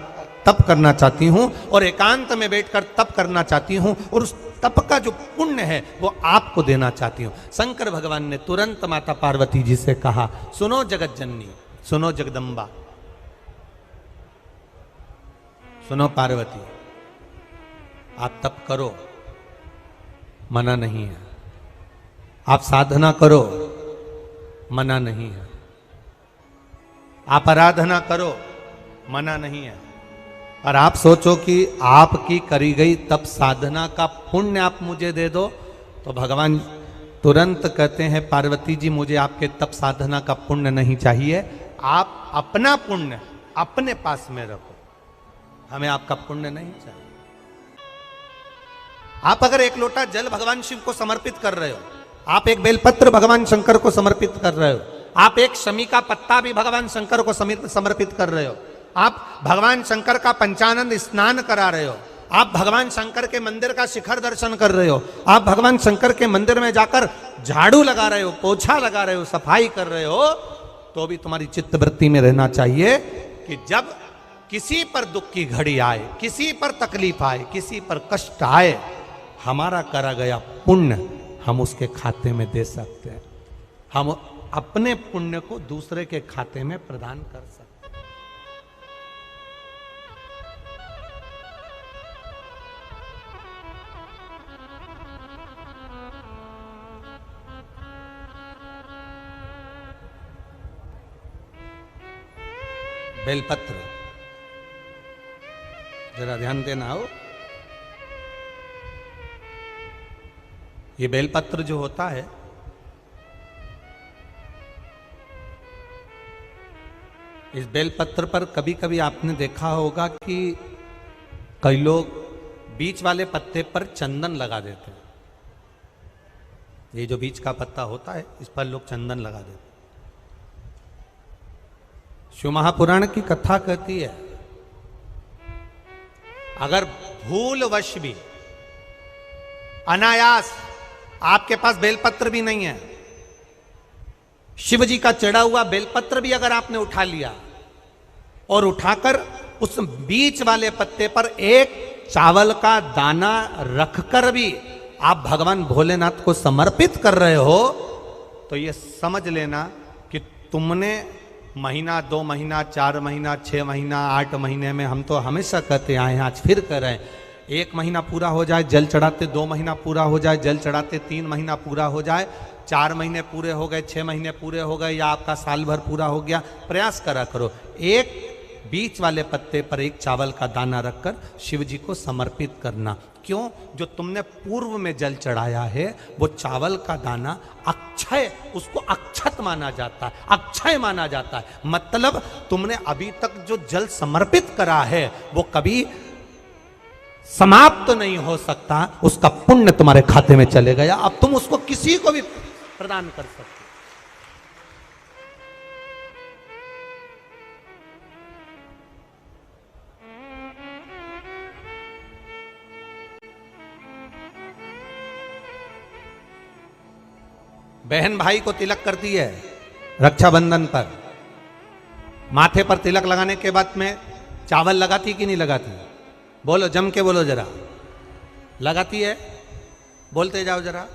तप करना चाहती हूं और एकांत में बैठकर तप करना चाहती हूं, और उस तप का जो पुण्य है वो आपको देना चाहती हूं। शंकर भगवान ने तुरंत माता पार्वती जी से कहा, सुनो जगत जननी, सुनो जगदम्बा, सुनो पार्वती, आप तप करो, मना नहीं है, आप साधना करो, मना नहीं है, आप आराधना करो, मना नहीं है, और आप सोचो कि आपकी करी गई तप साधना का पुण्य आप मुझे दे दो, तो भगवान तुरंत कहते हैं, पार्वती जी मुझे आपके तप साधना का पुण्य नहीं चाहिए, आप अपना पुण्य अपने पास में रखो, हमें आपका पुण्य नहीं चाहिए। आप अगर एक लोटा जल भगवान शिव को समर्पित कर रहे हो, आप एक बेलपत्र भगवान शंकर को समर्पित कर रहे हो, आप एक शमी का पत्ता भी भगवान शंकर को समर्पित कर रहे हो, आप भगवान शंकर का पंचानंद स्नान करा रहे हो, आप भगवान शंकर के मंदिर का शिखर दर्शन कर रहे हो, आप भगवान शंकर के मंदिर में जाकर झाड़ू लगा रहे हो, पोछा लगा रहे हो, सफाई कर रहे हो, तो भी तुम्हारी चित्तवृत्ति में रहना चाहिए कि जब किसी पर दुख की घड़ी आए, किसी पर तकलीफ आए, किसी पर कष्ट आए, हमारा करा गया पुण्य हम उसके खाते में दे सकते हैं, हम अपने पुण्य को दूसरे के खाते में प्रदान कर सकते हैं। बेलपत्र, जरा ध्यान देना हो, ये बेलपत्र जो होता है, इस बेलपत्र पर कभी कभी आपने देखा होगा कि कई लोग बीच वाले पत्ते पर चंदन लगा देते हैं। ये जो बीच का पत्ता होता है, इस पर लोग चंदन लगा देते हैं। शिव महापुराण की कथा कहती है, अगर भूलवश भी, अनायास, आपके पास बेलपत्र भी नहीं है, शिव जी का चढ़ा हुआ बेलपत्र भी अगर आपने उठा लिया और उठाकर उस बीच वाले पत्ते पर एक चावल का दाना रखकर भी आप भगवान भोलेनाथ को समर्पित कर रहे हो, तो ये समझ लेना कि तुमने महीना, 2 महीना, 4 महीना, 6 महीना, 8 महीने में, हम तो हमेशा कहते आए हैं, आज फिर कह रहे हैं, 1 महीना पूरा हो जाए जल चढ़ाते, 2 महीना पूरा हो जाए जल चढ़ाते, 3 महीना पूरा हो जाए, 4 महीने पूरे हो गए, 6 महीने पूरे हो गए, या आपका साल भर पूरा हो गया, प्रयास करा करो, एक बीच वाले पत्ते पर एक चावल का दाना रखकर शिव जी को समर्पित करना। क्यों? जो तुमने पूर्व में जल चढ़ाया है, वो चावल का दाना अक्षय, उसको अक्षत माना जाता है, अक्षय माना जाता है। मतलब तुमने अभी तक जो जल समर्पित करा है वो कभी समाप्त नहीं हो सकता, उसका पुण्य तुम्हारे खाते में चले गया, अब तुम उसको किसी को भी प्रदान कर सकते। बहन भाई को तिलक करती है रक्षाबंधन पर, माथे पर तिलक लगाने के बाद में चावल लगाती कि नहीं लगाती? बोलो, जम के बोलो जरा। लगाती है? बोलते जाओ जरा।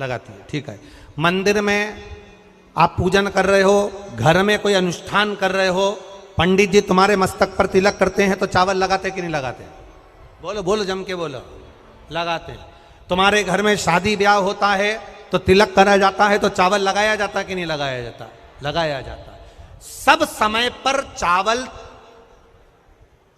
लगाती है, ठीक है। मंदिर में आप पूजन कर रहे हो, घर में कोई अनुष्ठान कर रहे हो, पंडित जी तुम्हारे मस्तक पर तिलक करते हैं तो चावल लगाते कि नहीं लगाते? बोलो बोलो, जम के बोलो। लगाते हैं। तुम्हारे घर में शादी ब्याह होता है तो तिलक करा जाता है तो चावल लगाया जाता कि नहीं लगाया जाता? लगाया जाता। सब समय पर चावल,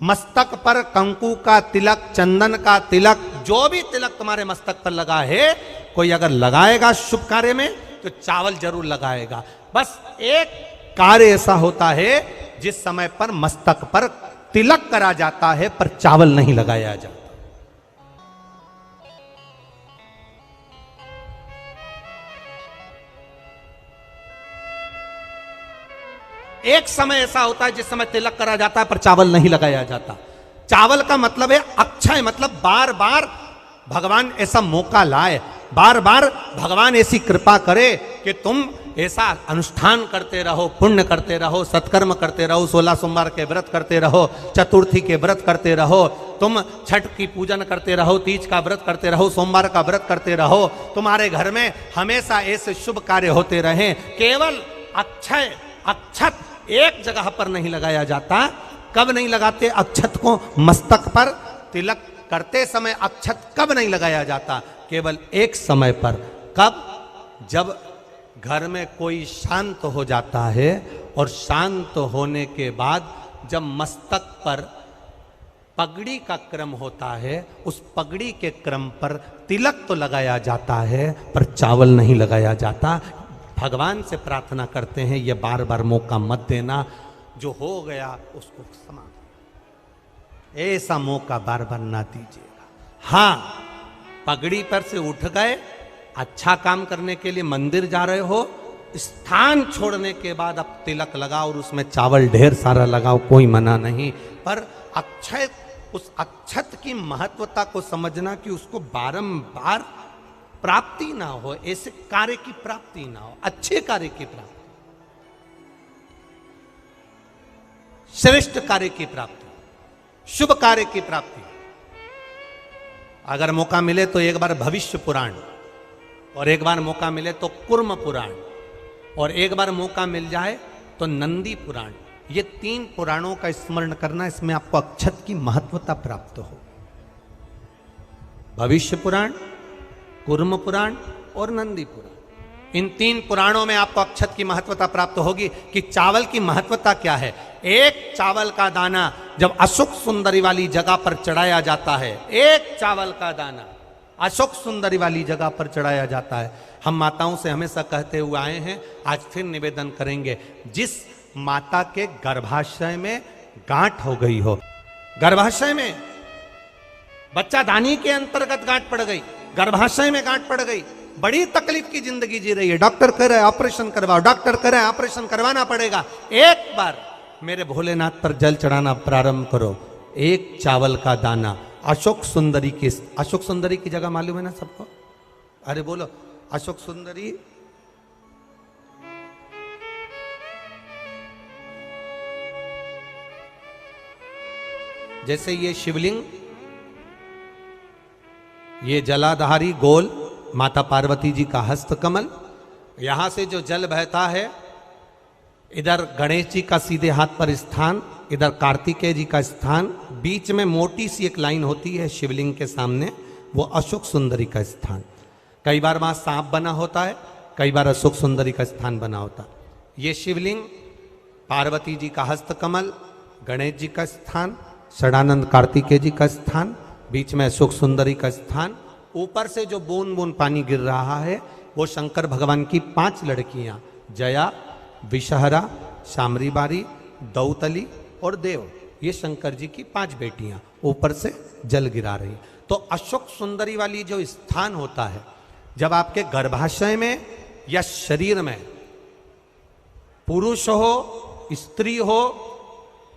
मस्तक पर कंकु का तिलक, चंदन का तिलक, जो भी तिलक तुम्हारे मस्तक पर लगा है, कोई अगर लगाएगा शुभ कार्य में तो चावल जरूर लगाएगा। बस एक कार्य ऐसा होता है जिस समय पर मस्तक पर तिलक करा जाता है पर चावल नहीं लगाया जाता। एक समय ऐसा होता है जिस समय तिलक करा जाता है पर चावल नहीं लगाया जाता। चावल का मतलब है अक्षय, मतलब बार बार भगवान ऐसा मौका लाए, बार बार भगवान ऐसी कृपा करे कि तुम ऐसा अनुष्ठान करते रहो, पुण्य करते रहो, सत्कर्म करते रहो, 16 सोमवार के व्रत करते रहो, चतुर्थी के व्रत करते रहो, तुम छठ की पूजन करते रहो, तीज का व्रत करते रहो, सोमवार का व्रत करते रहो, तुम्हारे घर में हमेशा ऐसे शुभ कार्य होते रहें। केवल अक्षय, अक्षत एक जगह पर नहीं लगाया जाता। कब नहीं लगाते अक्षत को? मस्तक पर तिलक करते समय अक्षत कब नहीं लगाया जाता? केवल एक समय पर। कब? जब घर में कोई शांत हो जाता है और शांत होने के बाद जब मस्तक पर पगड़ी का क्रम होता है, उस पगड़ी के क्रम पर तिलक तो लगाया जाता है पर चावल नहीं लगाया जाता। भगवान से प्रार्थना करते हैं ये बार बार मौका मत देना, जो हो गया उसको क्षमा, ऐसा मौका बार बार ना दीजिएगा। हाँ, पगड़ी पर से उठ गए, अच्छा काम करने के लिए मंदिर जा रहे हो, स्थान छोड़ने के बाद अब तिलक लगाओ और उसमें चावल ढेर सारा लगाओ, कोई मना नहीं। पर अक्षय, उस अक्षत की महत्वता को समझना कि उसको बारंबार प्राप्ति ना हो, ऐसे कार्य की प्राप्ति ना हो, अच्छे कार्य की प्राप्ति, श्रेष्ठ कार्य की प्राप्ति, शुभ कार्य की प्राप्ति। अगर मौका मिले तो एक बार भविष्य पुराण, और एक बार मौका मिले तो कुर्म पुराण, और एक बार मौका मिल जाए तो नंदी पुराण। ये 3 पुराणों का स्मरण करना, इसमें आपको अक्षत की महत्वता प्राप्त हो। भविष्य पुराण, कुर्म पुराण और नंदी पुराण, इन 3 पुराणों में आपको अक्षत की महत्वता प्राप्त होगी कि चावल की महत्वता क्या है। एक चावल का दाना जब अशोक सुंदरी वाली जगह पर चढ़ाया जाता है, एक चावल का दाना अशोक सुंदरी वाली जगह पर चढ़ाया जाता है। हम माताओं से हमेशा कहते हुए आए हैं, आज फिर निवेदन करेंगे, जिस माता के गर्भाशय में गांठ हो गई हो, गर्भाशय में बच्चा दानी के अंतर्गत गांठ पड़ गई, गर्भाशय में गांठ पड़ गई, बड़ी तकलीफ की जिंदगी जी रही है, डॉक्टर कह रहे हैं ऑपरेशन करवाओ, डॉक्टर कह रहे हैं ऑपरेशन करवाना पड़ेगा। एक बार मेरे भोलेनाथ पर जल चढ़ाना प्रारंभ करो। एक चावल का दाना अशोक सुंदरी की, अशोक सुंदरी की जगह मालूम है ना सबको? अरे बोलो, अशोक सुंदरी जैसे ये शिवलिंग, ये जलाधारी गोल माता पार्वती जी का हस्त कमल, यहां से जो जल बहता है, इधर गणेश जी का सीधे हाथ पर स्थान, इधर कार्तिकेय जी का स्थान, बीच में मोटी सी एक लाइन होती है शिवलिंग के सामने, वो अशोक सुंदरी का स्थान। कई बार वहां सांप बना होता है, कई बार अशोक सुंदरी का स्थान बना होता है। ये शिवलिंग, पार्वती जी का हस्त कमल, गणेश जी का स्थान, षडानंद कार्तिकेय जी का स्थान, बीच में अशोक सुंदरी का स्थान। ऊपर से जो बूंद बूंद पानी गिर रहा है वो शंकर भगवान की 5 लड़कियां, जया, विषहरा, शामरी बारी, दौतली और देव, ये शंकर जी की 5 बेटियां ऊपर से जल गिरा रही। तो अशोक सुंदरी वाली जो स्थान होता है, जब आपके गर्भाशय में या शरीर में पुरुष हो, स्त्री हो,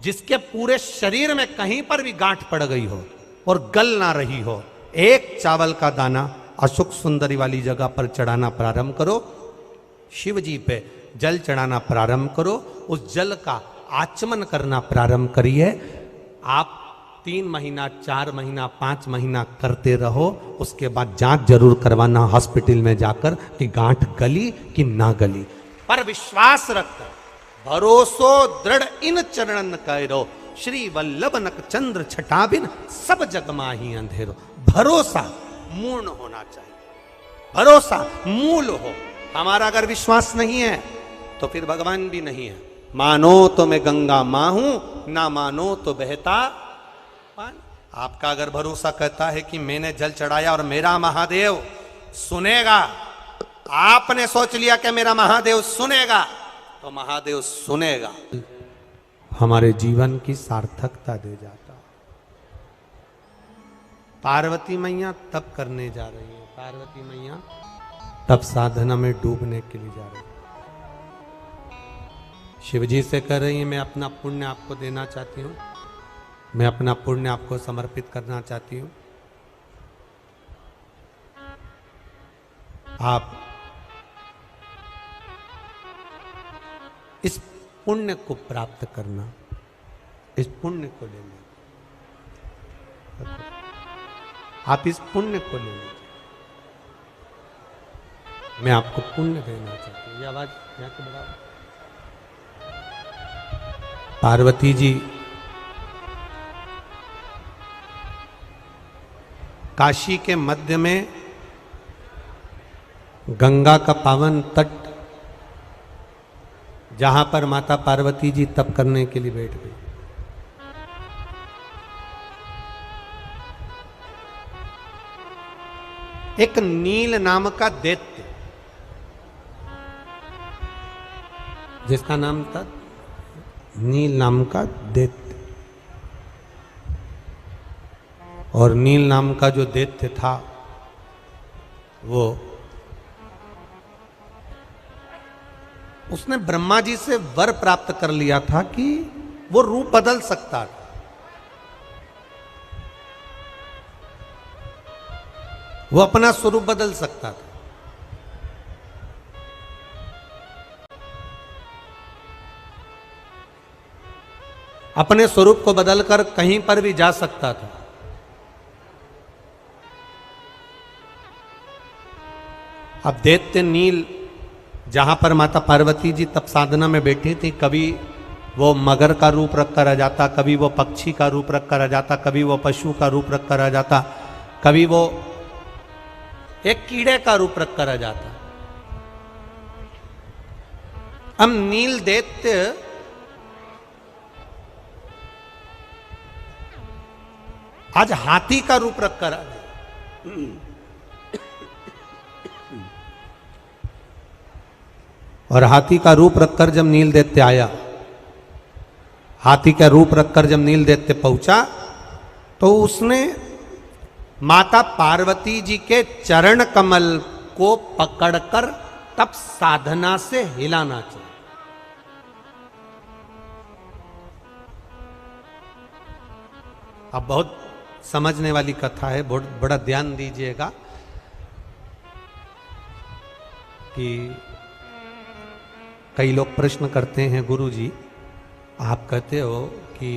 जिसके पूरे शरीर में कहीं पर भी गांठ पड़ गई हो और गल ना रही हो, एक चावल का दाना अशोक सुंदरी वाली जगह पर चढ़ाना प्रारंभ करो। शिव जी पे जल चढ़ाना प्रारंभ करो, उस जल का आचमन करना प्रारंभ करिए। आप 3 महीना, 4 महीना, 5 महीना करते रहो, उसके बाद जांच जरूर करवाना हॉस्पिटल में जाकर कि गांठ गली कि ना गली। पर विश्वास रखकर भरोसो दृढ़ इन चरणन करो, श्री वल्लभ नक चंद्र छटाबिन सब जग माही अंधेरो। भरोसा मूर्ण होना चाहिए, भरोसा मूल हो। हमारा अगर विश्वास नहीं है तो फिर भगवान भी नहीं है। मानो तो मैं गंगा मां हूं, ना मानो तो बहता पानी। आपका अगर भरोसा कहता है कि मैंने जल चढ़ाया और मेरा महादेव सुनेगा, आपने सोच लिया कि मेरा महादेव सुनेगा, तो महादेव सुनेगा, हमारे जीवन की सार्थकता दे जाता। पार्वती मैया तप करने जा रही है, पार्वती मैया तप साधना में डूबने के लिए जा रही है। शिव जी से कह रही है मैं अपना पुण्य आपको देना चाहती हूं, मैं अपना पुण्य आपको समर्पित करना चाहती हूं। आप इस पुण्य को प्राप्त करना, इस पुण्य को ले लें, आप इस पुण्य को ले लीजिए। मैं आपको पुण्य देना चाहती हूँ। ये आवाज यहाँ के बराबर। पार्वती जी काशी के मध्य में गंगा का पावन तट, जहां पर माता पार्वती जी तप करने के लिए बैठ गई। एक नील नाम का दैत्य, जिसका नाम था नील नाम का दैत्य, और नील नाम का जो दैत्य था वो उसने ब्रह्मा जी से वर प्राप्त कर लिया था कि वो रूप बदल सकता था। वो अपना स्वरूप बदल सकता था। अपने स्वरूप को बदलकर कहीं पर भी जा सकता था। अब दैत्य नील जहां पर माता पार्वती जी तप साधना में बैठी थी, कभी वो मगर का रूप रखकर आ जाता, कभी वो पक्षी का रूप रखकर आ जाता, कभी वो पशु का रूप रखकर आ जाता, कभी वो एक कीड़े का रूप रखकर आ जाता। अब नील दैत्य आज हाथी का रूप रखकर आ गया। और हाथी का रूप रखकर जब नील दैत्य आया, हाथी का रूप रखकर जब नील दैत्य पहुंचा, तो उसने माता पार्वती जी के चरण कमल को पकड़कर तप साधना से हिलाना चाहिए। अब बहुत समझने वाली कथा है, बहुत बड़ा ध्यान दीजिएगा कि कई लोग प्रश्न करते हैं, गुरु जी आप कहते हो कि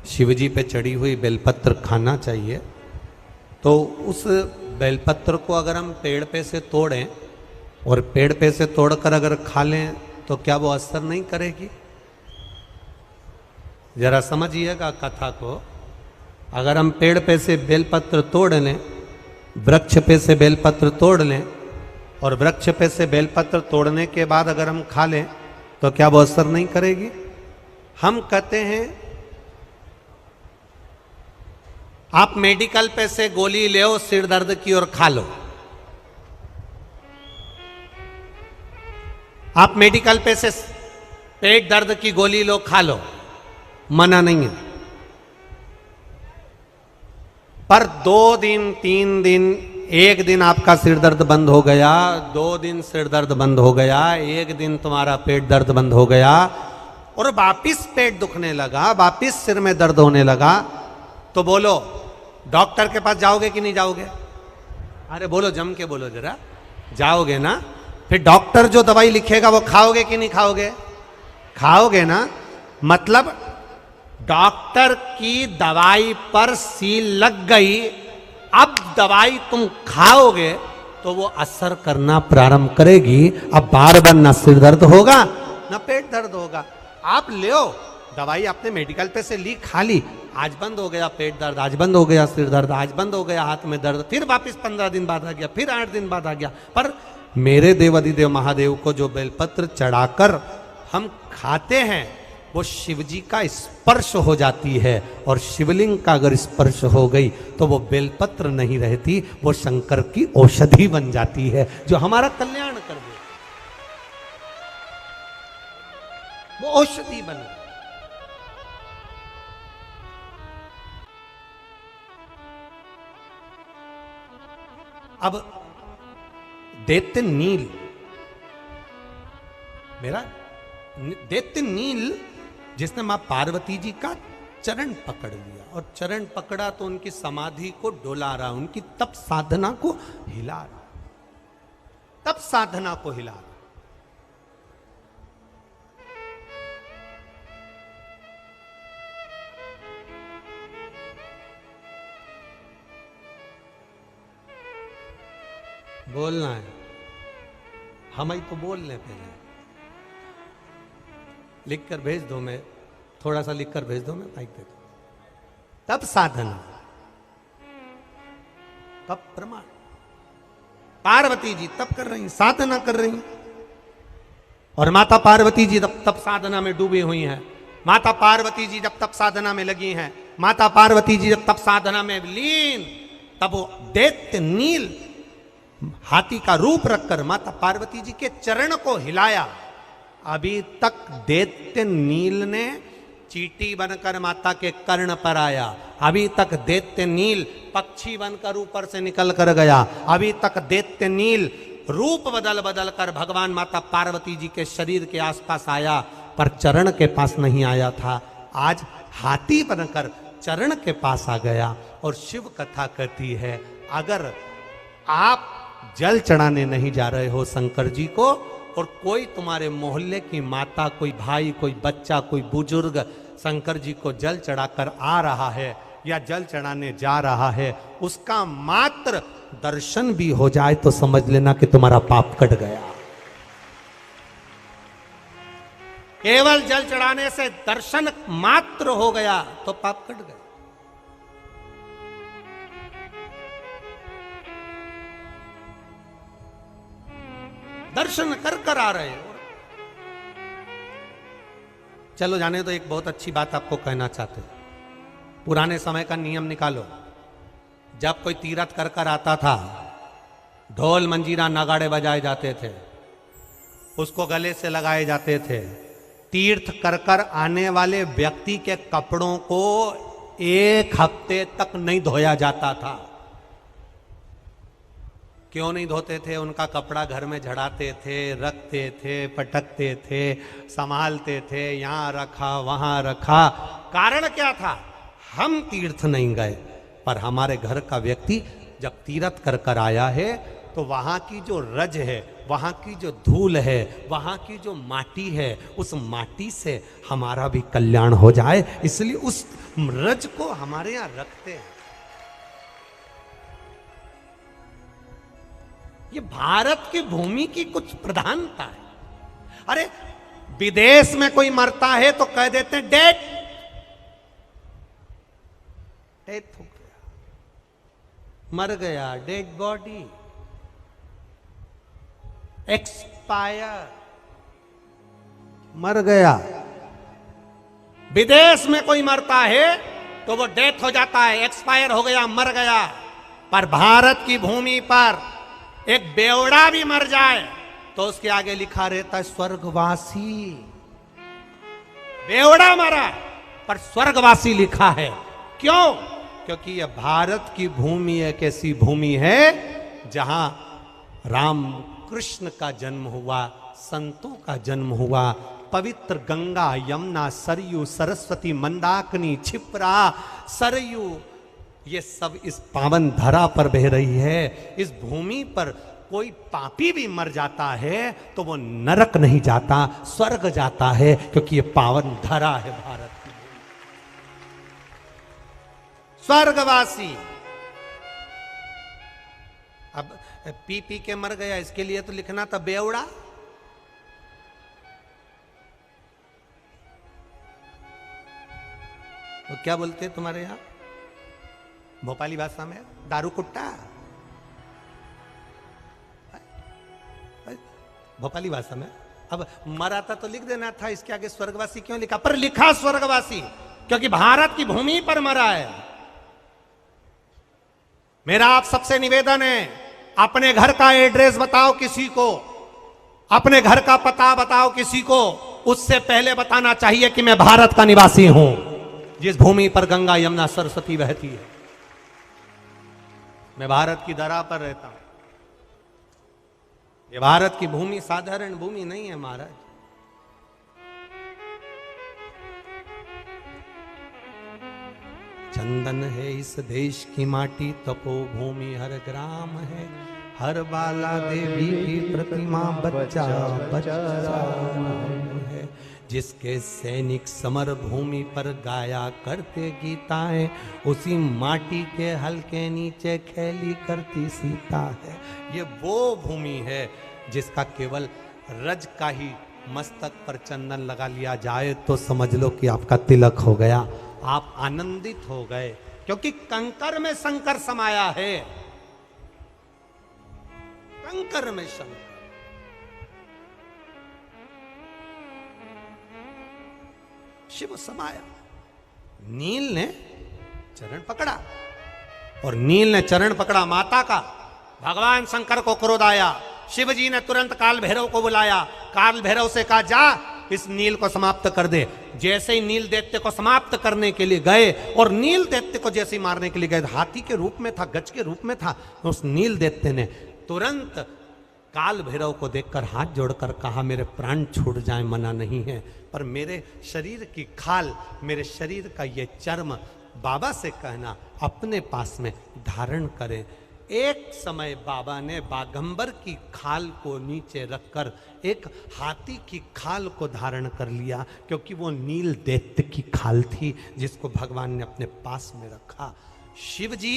शिवजी पे चढ़ी हुई बेलपत्र खाना चाहिए, तो उस बेलपत्र को अगर हम पेड़ पे से तोड़ें और पेड़ पे से तोड़कर अगर खा लें तो क्या वो असर नहीं करेगी? जरा समझिएगा कथा को। अगर हम पेड़ पे से बेलपत्र तोड़ लें, वृक्ष पे से बेलपत्र तोड़ लें और वृक्ष पे से बेलपत्र तोड़ने के बाद अगर हम खा लें तो क्या वो असर नहीं करेगी? हम कहते हैं आप मेडिकल पे से गोली ले आओ सिर दर्द की और खा लो। आप मेडिकल पे से पेट दर्द की गोली लो, खा लो, मना नहीं है। पर 2 दिन 3 दिन, एक दिन आपका सिर दर्द बंद हो गया, 2 दिन सिर दर्द बंद हो गया, एक दिन तुम्हारा पेट दर्द बंद हो गया और वापिस पेट दुखने लगा, वापिस सिर में दर्द होने लगा, तो बोलो डॉक्टर के पास जाओगे कि नहीं जाओगे? अरे बोलो, जम के बोलो जरा, जाओगे ना? फिर डॉक्टर जो दवाई लिखेगा वो खाओगे कि नहीं खाओगे? खाओगे ना। मतलब डॉक्टर की दवाई पर सील लग गई, अब दवाई तुम खाओगे तो वो असर करना प्रारंभ करेगी। अब बार बार ना सिर दर्द होगा ना पेट दर्द होगा। आप ले दवाई आपने मेडिकल पे से ली, खा ली, आज बंद हो गया पेट दर्द, आज बंद हो गया सिर दर्द, आज बंद हो गया हाथ में दर्द, फिर वापस 15 दिन बाद आ गया, फिर 8 दिन बाद आ गया। पर मेरे देव अधिदेव महादेव को जो बेलपत्र चढ़ाकर हम खाते हैं वो शिव जी का स्पर्श हो जाती है, और शिवलिंग का अगर स्पर्श हो गई तो वो बेलपत्र नहीं रहती, वो शंकर की औषधि बन जाती है जो हमारा कल्याण कर दे, वो औषधि बन। अब दैत्य नील, मेरा दैत्य नील जिसने मां पार्वती जी का चरण पकड़ लिया, और चरण पकड़ा तो उनकी समाधि को डोला रहा, उनकी तप साधना को हिला रहा, तप साधना को हिला रहा। बोलना है, हम ही तो बोल लें, पहले लिख कर भेज दो, मैं थोड़ा सा लिख कर भेज दो, मैं माइक दे दो। तब साधना, तब प्रमाण। पार्वती जी तब कर रही, साधना कर रही, और माता पार्वती जी जब तप साधना में डूबी हुई हैं, माता पार्वती जी जब तप साधना में लगी हैं, माता पार्वती जी जब तप साधना में लीन, तब वो दैत्य नील हाथी का रूप रखकर माता पार्वती जी के चरण को हिलाया। अभी तक दैत्य नील ने चींटी बनकर माता के कर्ण पर आया, अभी तक दैत्य नील पक्षी बनकर ऊपर से निकल कर गया, अभी तक दैत्य नील रूप बदल बदल कर भगवान माता पार्वती जी के शरीर के आसपास आया, पर चरण के पास नहीं आया था। आज हाथी बनकर चरण के पास आ गया। और शिव कथा कहती है, अगर आप जल चढ़ाने नहीं जा रहे हो शंकर जी को, और कोई तुम्हारे मोहल्ले की माता, कोई भाई, कोई बच्चा, कोई बुजुर्ग शंकर जी को जल चढ़ाकर आ रहा है या जल चढ़ाने जा रहा है, उसका मात्र दर्शन भी हो जाए तो समझ लेना कि तुम्हारा पाप कट गया। केवल जल चढ़ाने से दर्शन मात्र हो गया तो पाप कट गया। दर्शन कर कर आ रहे हो। चलो जाने तो, एक बहुत अच्छी बात आपको कहना चाहते हैं। पुराने समय का नियम निकालो, जब कोई तीरथ कर कर आता था, ढोल मंजीरा नगाड़े बजाए जाते थे, उसको गले से लगाए जाते थे। तीर्थ कर कर आने वाले व्यक्ति के कपड़ों को 1 हफ्ते तक नहीं धोया जाता था। क्यों नहीं धोते थे? उनका कपड़ा घर में झड़ाते थे, रखते थे, पटकते थे, संभालते थे, यहाँ रखा वहाँ रखा। कारण क्या था? हम तीर्थ नहीं गए, पर हमारे घर का व्यक्ति जब तीर्थ कर कर आया है तो वहाँ की जो रज है, वहाँ की जो धूल है, वहाँ की जो माटी है, उस माटी से हमारा भी कल्याण हो जाए, इसलिए उस रज को हमारे यहाँ रखते हैं। ये भारत की भूमि की कुछ प्रधानता है। अरे विदेश में कोई मरता है तो कह देते हैं डेथ, डेथ हो गया, मर गया, डेड बॉडी, एक्सपायर, मर गया। विदेश में कोई मरता है तो वो डेथ हो जाता है, एक्सपायर हो गया, मर गया। पर भारत की भूमि पर एक बेवड़ा भी मर जाए तो उसके आगे लिखा रहता है स्वर्गवासी। बेवड़ा मरा पर स्वर्गवासी लिखा है। क्यों? क्योंकि यह भारत की भूमि एक ऐसी भूमि है जहां राम कृष्ण का जन्म हुआ, संतों का जन्म हुआ। पवित्र गंगा, यमुना, सरयू, सरस्वती, मंदाकिनी, क्षिप्रा, सरयू, ये सब इस पावन धरा पर बह रही है। इस भूमि पर कोई पापी भी मर जाता है तो वो नरक नहीं जाता, स्वर्ग जाता है, क्योंकि ये पावन धरा है भारत की। स्वर्गवासी अब पी पी के मर गया, इसके लिए तो लिखना था बेवड़ा। तो क्या बोलते हैं तुम्हारे यहां भोपाली भाषा में? दारू कुट्टा, भोपाली भाषा में। अब मरा था तो लिख देना था, इसके आगे स्वर्गवासी क्यों लिखा? पर लिखा स्वर्गवासी क्योंकि भारत की भूमि पर मरा है। मेरा आप सबसे निवेदन है, अपने घर का एड्रेस बताओ किसी को, अपने घर का पता बताओ किसी को, उससे पहले बताना चाहिए कि मैं भारत का निवासी हूं, जिस भूमि पर गंगा यमुना सरस्वती बहती है। मैं भारत की धरा पर रहता हूं। ये भारत की भूमि साधारण भूमि नहीं है महाराज। चंदन है इस देश की माटी, तपोभूमि हर ग्राम है, हर बाला देवी की प्रतिमा बच्चा बच्चा है, जिसके सैनिक समर भूमि पर गाया करते गीताएं, उसी माटी के हल्के नीचे खेली करती सीता है। ये वो भूमि है जिसका केवल रज का ही मस्तक पर चंदन लगा लिया जाए तो समझ लो कि आपका तिलक हो गया, आप आनंदित हो गए, क्योंकि कंकर में शंकर समाया है। कंकर में शंकर। शिव समाया। नील ने चरण पकड़ा और नील ने चरण पकड़ा माता का। भगवान शंकर को क्रोध आया, शिव जी ने तुरंत काल भैरव को बुलाया। काल भैरव से कहा जा इस नील को समाप्त कर दे। जैसे ही नील दैत्य को समाप्त करने के लिए गए और नील दैत्य को जैसे ही मारने के लिए गए, हाथी के रूप में था, गज के रूप में था, उस नील दैत्य ने तुरंत काल भैरव को देखकर हाथ जोड़कर कहा मेरे प्राण छूट जाए मना नहीं है, पर मेरे शरीर की खाल, मेरे शरीर का ये चर्म बाबा से कहना अपने पास में धारण करें। एक समय बाबा ने बागंबर की खाल को नीचे रखकर एक हाथी की खाल को धारण कर लिया, क्योंकि वो नील दैत्य की खाल थी जिसको भगवान ने अपने पास में रखा। शिव जी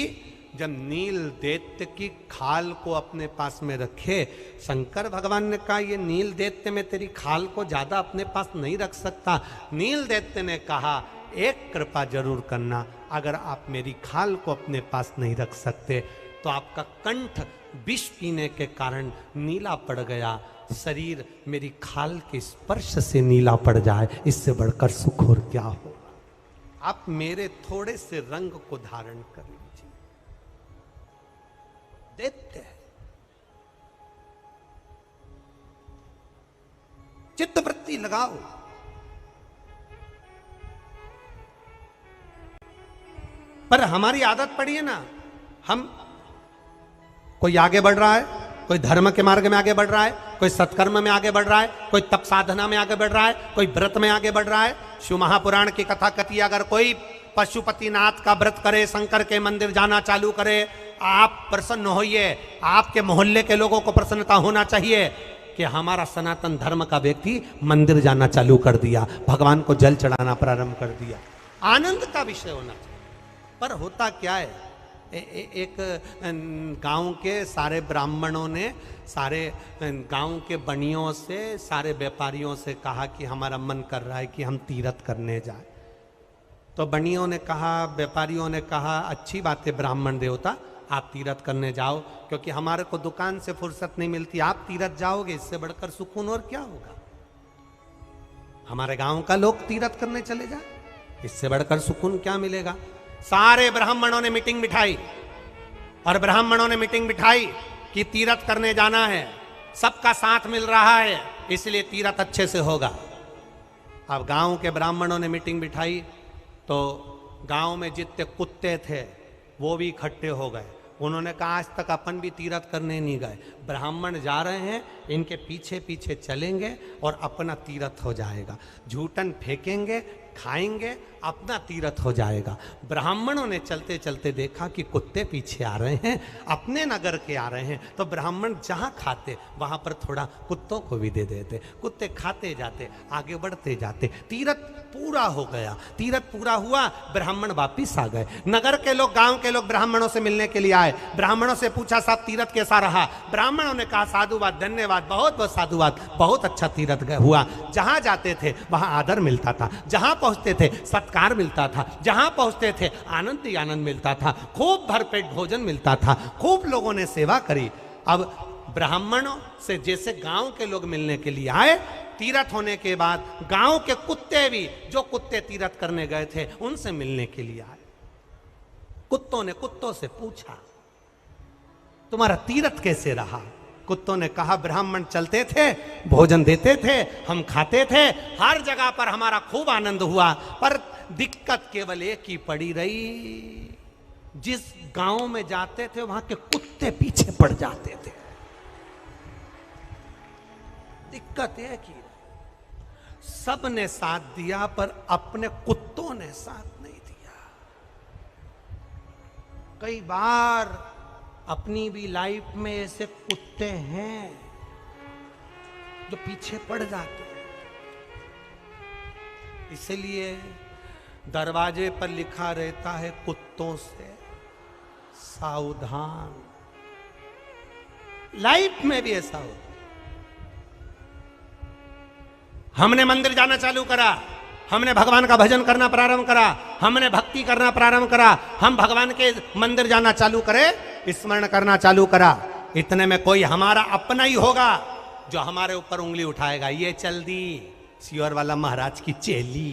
जब नील दैत्य की खाल को अपने पास में रखे, शंकर भगवान ने कहा ये नील दैत्य में तेरी खाल को ज्यादा अपने पास नहीं रख सकता। नील दैत्य ने कहा एक कृपा जरूर करना, अगर आप मेरी खाल को अपने पास नहीं रख सकते तो आपका कंठ विष पीने के कारण नीला पड़ गया, शरीर मेरी खाल के स्पर्श से नीला पड़ जाए, इससे बढ़कर सुख और क्या हो। आप मेरे थोड़े से रंग को धारण कर लीजिए। दैत्य है, चित्तवृत्ति लगाओ। पर हमारी आदत पड़ी है ना, हम कोई आगे बढ़ रहा है, कोई धर्म के मार्ग में आगे बढ़ रहा है, कोई सत्कर्म में आगे बढ़ रहा है, कोई तप साधना में आगे बढ़ रहा है, कोई व्रत में आगे बढ़ रहा है। शिव महापुराण की कथा कथी, अगर कोई पशुपतिनाथ का व्रत करे, शंकर के मंदिर जाना चालू करे, आप प्रसन्न होइए। आपके मोहल्ले के लोगों को प्रसन्नता होना चाहिए कि हमारा सनातन धर्म का व्यक्ति मंदिर जाना चालू कर दिया, भगवान को जल चढ़ाना प्रारंभ कर दिया। आनंद का विषय होना चाहिए। पर होता क्या है, एक गांव के सारे ब्राह्मणों ने सारे गांव के बनियों से, सारे व्यापारियों से कहा कि हमारा मन कर रहा है कि हम तीर्थ करने जाए। तो बनियों ने कहा, व्यापारियों ने कहा अच्छी बात है ब्राह्मण देवता, आप तीर्थ करने जाओ, क्योंकि हमारे को दुकान से फुर्सत नहीं मिलती, आप तीर्थ जाओगे इससे बढ़कर सुकून और क्या होगा। हमारे गांव का लोग तीर्थ करने चले जाए, इससे बढ़कर सुकून क्या मिलेगा। सारे ब्राह्मणों ने मीटिंग बिठाई और ब्राह्मणों ने मीटिंग बिठाई कि तीर्थ करने जाना है, सबका साथ मिल रहा है, इसलिए तीर्थ अच्छे से होगा। अब गांव के ब्राह्मणों ने मीटिंग बिठाई तो गांव में जितने कुत्ते थे वो भी इकट्ठे हो गए। उन्होंने कहा आज तक अपन भी तीर्थ करने नहीं गए, ब्राह्मण जा रहे हैं, इनके पीछे पीछे चलेंगे और अपना तीर्थ हो जाएगा। झूठन फेंकेंगे, खाएंगे, अपना तीर्थ हो जाएगा। ब्राह्मणों ने चलते चलते देखा कि कुत्ते पीछे आ रहे हैं, अपने नगर के आ रहे हैं, तो ब्राह्मण जहां खाते वहां पर थोड़ा कुत्तों को भी दे देते। कुत्ते खाते जाते, आगे बढ़ते जाते, तीर्थ पूरा हो गया। तीर्थ पूरा हुआ, ब्राह्मण वापिस आ गए। नगर के लोग, गांव के लोग ब्राह्मणों से मिलने के लिए आए। ब्राह्मणों से पूछा साहब तीर्थ कैसा रहा? ब्राह्मणों ने कहा साधुवाद, धन्यवाद, बहुत बहुत साधुवाद, बहुत अच्छा तीर्थ हुआ। जहां जाते थे वहां आदर मिलता था, जहां पहुंचते थे सत्कार मिलता था, जहां पहुंचते थे आनंद ही आनंद मिलता था, खूब भरपेट भोजन मिलता था, खूब लोगों ने सेवा करी। अब ब्राह्मणों से जैसे गांव के लोग मिलने के लिए आए, तीर्थ होने के बाद गांव के कुत्ते भी, जो कुत्ते तीर्थ करने गए थे, उनसे मिलने के लिए आए। कुत्तों ने कुत्तों से पूछा तुम्हारा तीर्थ कैसे रहा? कुत्तों ने कहा ब्राह्मण चलते थे, भोजन देते थे, हम खाते थे, हर जगह पर हमारा खूब आनंद हुआ, पर दिक्कत केवल एक ही पड़ी रही, जिस गांव में जाते थे वहां के कुत्ते पीछे पड़ जाते थे। दिक्कत एक ही, सबने साथ दिया पर अपने कुत्तों ने साथ नहीं दिया। कई बार अपनी भी लाइफ में ऐसे कुत्ते हैं जो पीछे पड़ जाते हैं। इसलिए दरवाजे पर लिखा रहता है कुत्तों से सावधान। लाइफ में भी ऐसा होता। हमने मंदिर जाना चालू करा, हमने भगवान का भजन करना प्रारंभ करा, हमने भक्ति करना प्रारंभ करा, हम भगवान के मंदिर जाना चालू करे, स्मरण करना चालू करा, इतने में कोई हमारा अपना ही होगा जो हमारे ऊपर उंगली उठाएगा। ये चल दी सियोर वाला महाराज की चेली।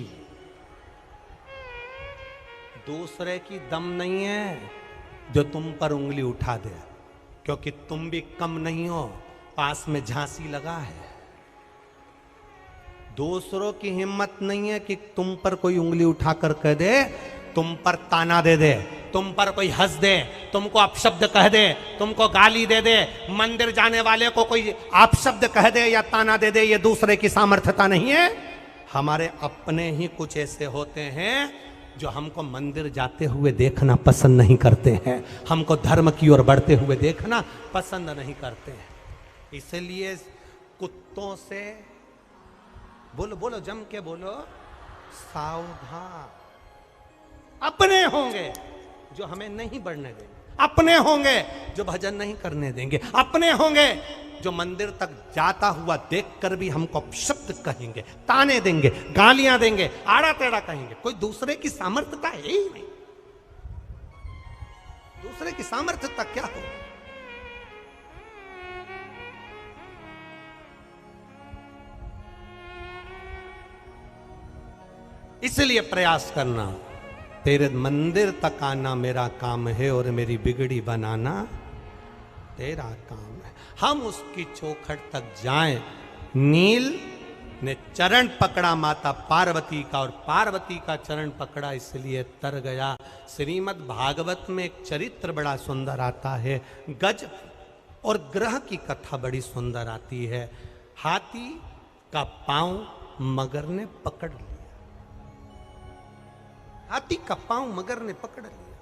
दूसरे की दम नहीं है जो तुम पर उंगली उठा दे, क्योंकि तुम भी कम नहीं हो, पास में झांसी लगा है। दूसरों की हिम्मत नहीं है कि तुम पर कोई उंगली उठाकर कह दे, तुम पर ताना दे दे, तुम पर कोई हंस दे, तुमको अपशब्द कह दे, तुमको गाली दे दे, मंदिर जाने वाले को कोई अपशब्द कह दे या ताना दे दे। ये दूसरे की सामर्थ्यता नहीं है। हमारे अपने ही कुछ ऐसे होते हैं जो हमको मंदिर जाते हुए देखना पसंद नहीं करते हैं, हमको धर्म की ओर बढ़ते हुए देखना पसंद नहीं करते हैं। इसलिए कुत्तों से बोलो, बोलो, जम के बोलो, सावधान। अपने होंगे जो हमें नहीं बढ़ने देंगे, अपने होंगे जो भजन नहीं करने देंगे, अपने होंगे जो मंदिर तक जाता हुआ देखकर भी हमको अपशब्द कहेंगे, ताने देंगे, गालियां देंगे, आड़ा टेढ़ा कहेंगे। कोई दूसरे की सामर्थ्यता है ही नहीं। दूसरे की सामर्थ्यता क्या हो? इसलिए प्रयास करना, तेरे मंदिर तक आना मेरा काम है और मेरी बिगड़ी बनाना तेरा काम है। हम उसकी चौखट तक जाएं। नील ने चरण पकड़ा माता पार्वती का, और पार्वती का चरण पकड़ा इसलिए तर गया। श्रीमद् भागवत में एक चरित्र बड़ा सुंदर आता है, गज और ग्रह की कथा बड़ी सुंदर आती है। हाथी का पांव मगर ने पकड़ लिया, हाथी का पांव मगर ने पकड़ लिया,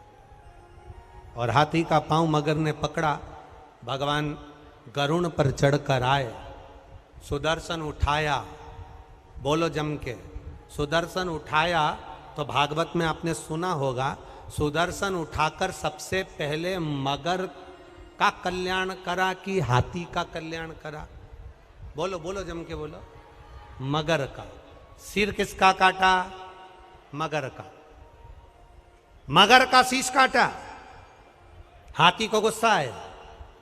और हाथी का पांव मगर ने पकड़ा। भगवान गरुण पर चढ़कर आए, सुदर्शन उठाया, बोलो जम के, सुदर्शन उठाया। तो भागवत में आपने सुना होगा, सुदर्शन उठाकर सबसे पहले मगर का कल्याण करा कि हाथी का कल्याण करा? बोलो, बोलो, जम के बोलो। मगर का। सिर किसका काटा? मगर का। मगर का शीश काटा। हाथी को गुस्सा आया,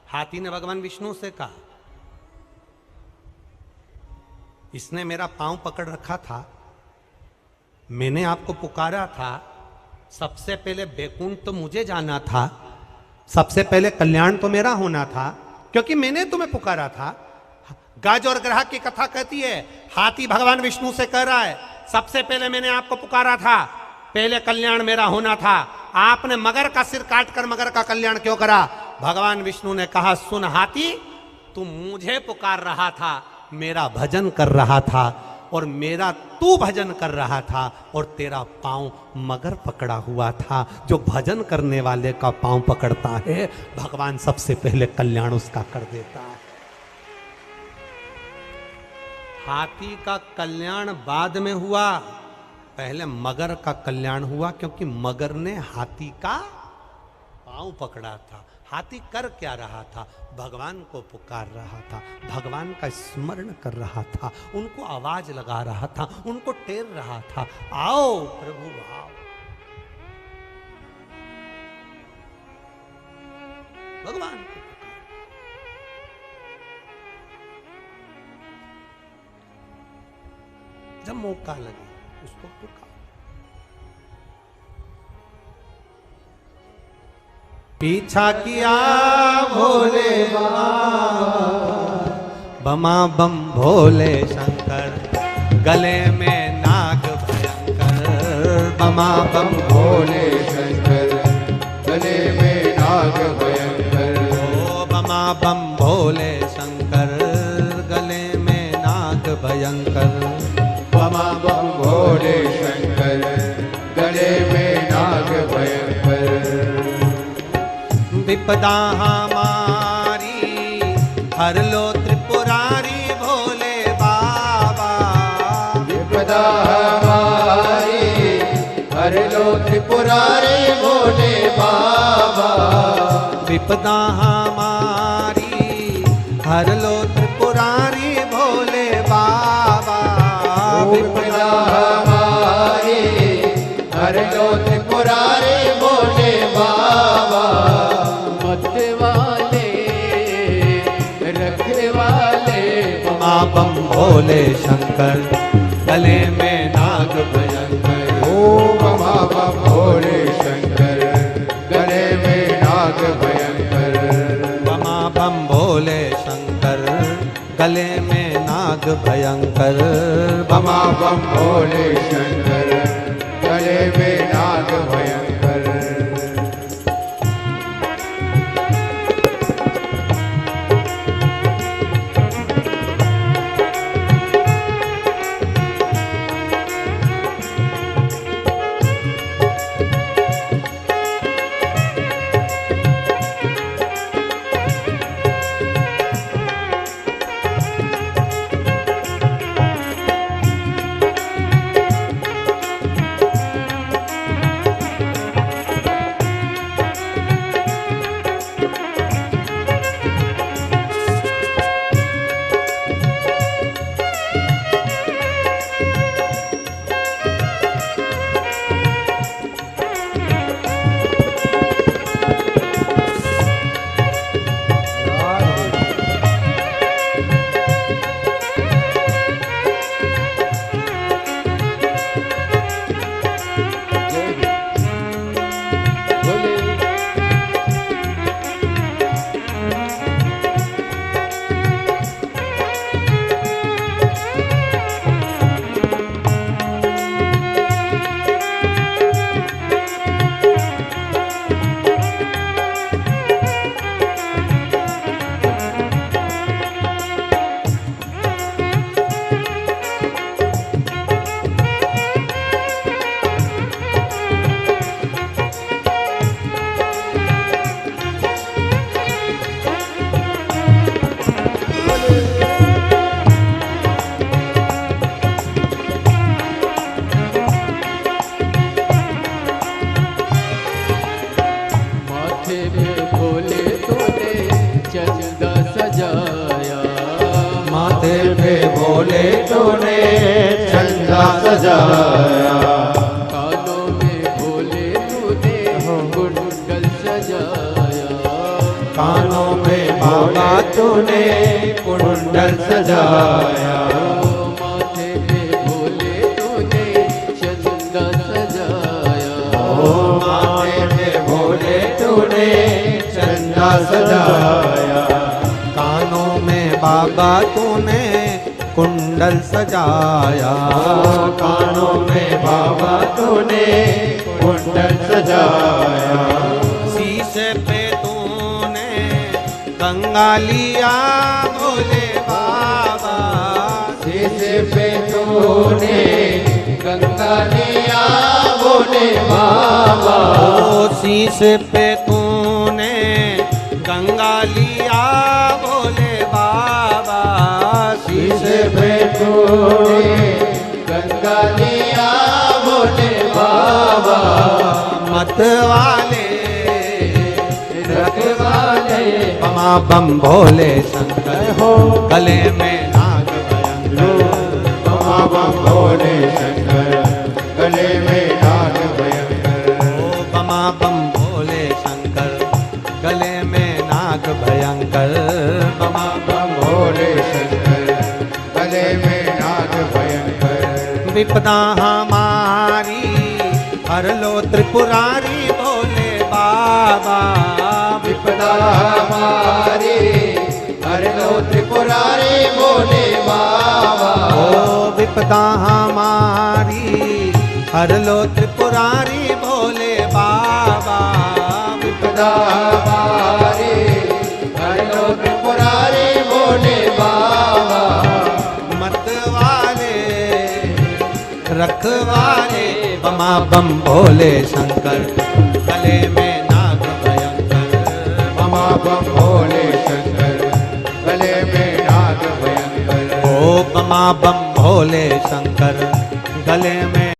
हाथी ने भगवान विष्णु से कहा, इसने मेरा पांव पकड़ रखा था, मैंने आपको पुकारा था, सबसे पहले बैकुंठ तो मुझे जाना था, सबसे पहले कल्याण तो मेरा होना था, क्योंकि मैंने तुम्हें पुकारा था। गज और ग्रह की कथा कहती है, हाथी भगवान विष्णु से कह रहा है, सबसे पहले मैंने आपको पुकारा था, पहले कल्याण मेरा होना था, आपने मगर का सिर काटकर मगर का कल्याण क्यों करा? भगवान विष्णु ने कहा, सुन हाथी, तू मुझे पुकार रहा था, मेरा भजन कर रहा था, और मेरा तू भजन कर रहा था और तेरा पांव मगर पकड़ा हुआ था। जो भजन करने वाले का पांव पकड़ता है भगवान सबसे पहले कल्याण उसका कर देता है। हाथी का कल्याण बाद में हुआ, पहले मगर का कल्याण हुआ, क्योंकि मगर ने हाथी का पांव पकड़ा था। हाथी कर क्या रहा था? भगवान को पुकार रहा था, भगवान का स्मरण कर रहा था, उनको आवाज लगा रहा था, उनको टेर रहा था, आओ प्रभु आओ। भगवान को पुकार। जब मौका लगे उसको पुकार। पीछा किया भोले बाबा, बमा बम भोले शंकर, गले में नाग भयंकर, बमा बम भोले शंकर, गले में नाग भयंकर। ओ बमा बम भोले शंकर, गले में नाग भयंकर, बमा बम भोले शंकर, गले में नाग भयंकर। विपदा हमारी हर लो त्रिपुरारी भोले बाबा, विपदा हमारी हर लो त्रिपुरारी भोले बाबा, विपदा हमारी हर लो त्रिपुरारी भोले बाबा, विपदा हमारी हर लो त्रिपुरारी भोले बाबा। बम भोले शंकर, गले में नाग भयंकर, ओ बमा बम भोले शंकर, गले में नाग भयंकर। बमा बम भोले शंकर, गले में नाग भयंकर, बमा बम भोले शंकर, गले में नाग भयंकर। भोले तूने चंदा सजाया, कानों में भोले तूने कुंडल सजाया, कानों में बाबा तूने कुंडल सजाया, माथे पे भोले तूने चंदा सजाया, माथे पे भोले तूने चंदा सजाया, कानों में बाबा तूने कुंडल सजाया, कानों में बाबा तूने कुंडल सजाया, शीशे पे तूने गंगा लिया भोले बाबा, शीशे पे तूने तूने गंगा लिया बोले बाबा। ओ शीश पे तूने गंगा लिया भोले बाबा। शीश पे तूने गंगा लिया बोले बाबा। मत वाले रखवाले बमा बम भोले शंकर हो गले में नाग भयंकर। बमा बम भोले शंकर गले में नाग भयंकर। ओ बमा बम भोले शंकर गले में नाग भयंकर। बमा बम भोले शंकर गले में नाग भयंकर। विपदा हमारी हर लो त्रिपुरारी भोले बाबा। विपदा हमारी हर लो त्रिपुरारी भोले बाबा। ओ विपदा हमारी हर लो त्रिपुरारी भोले बाबा। विपदा हमारी हर लो त्रिपुरारी भोले बाबा। मत वाले रखवाले बमा बम भोले शंकर गले में नाग भयंकर। बमा बम भोले शंकर गले में नाग भयंकर। ओ बमा बम भोले शंकर गले में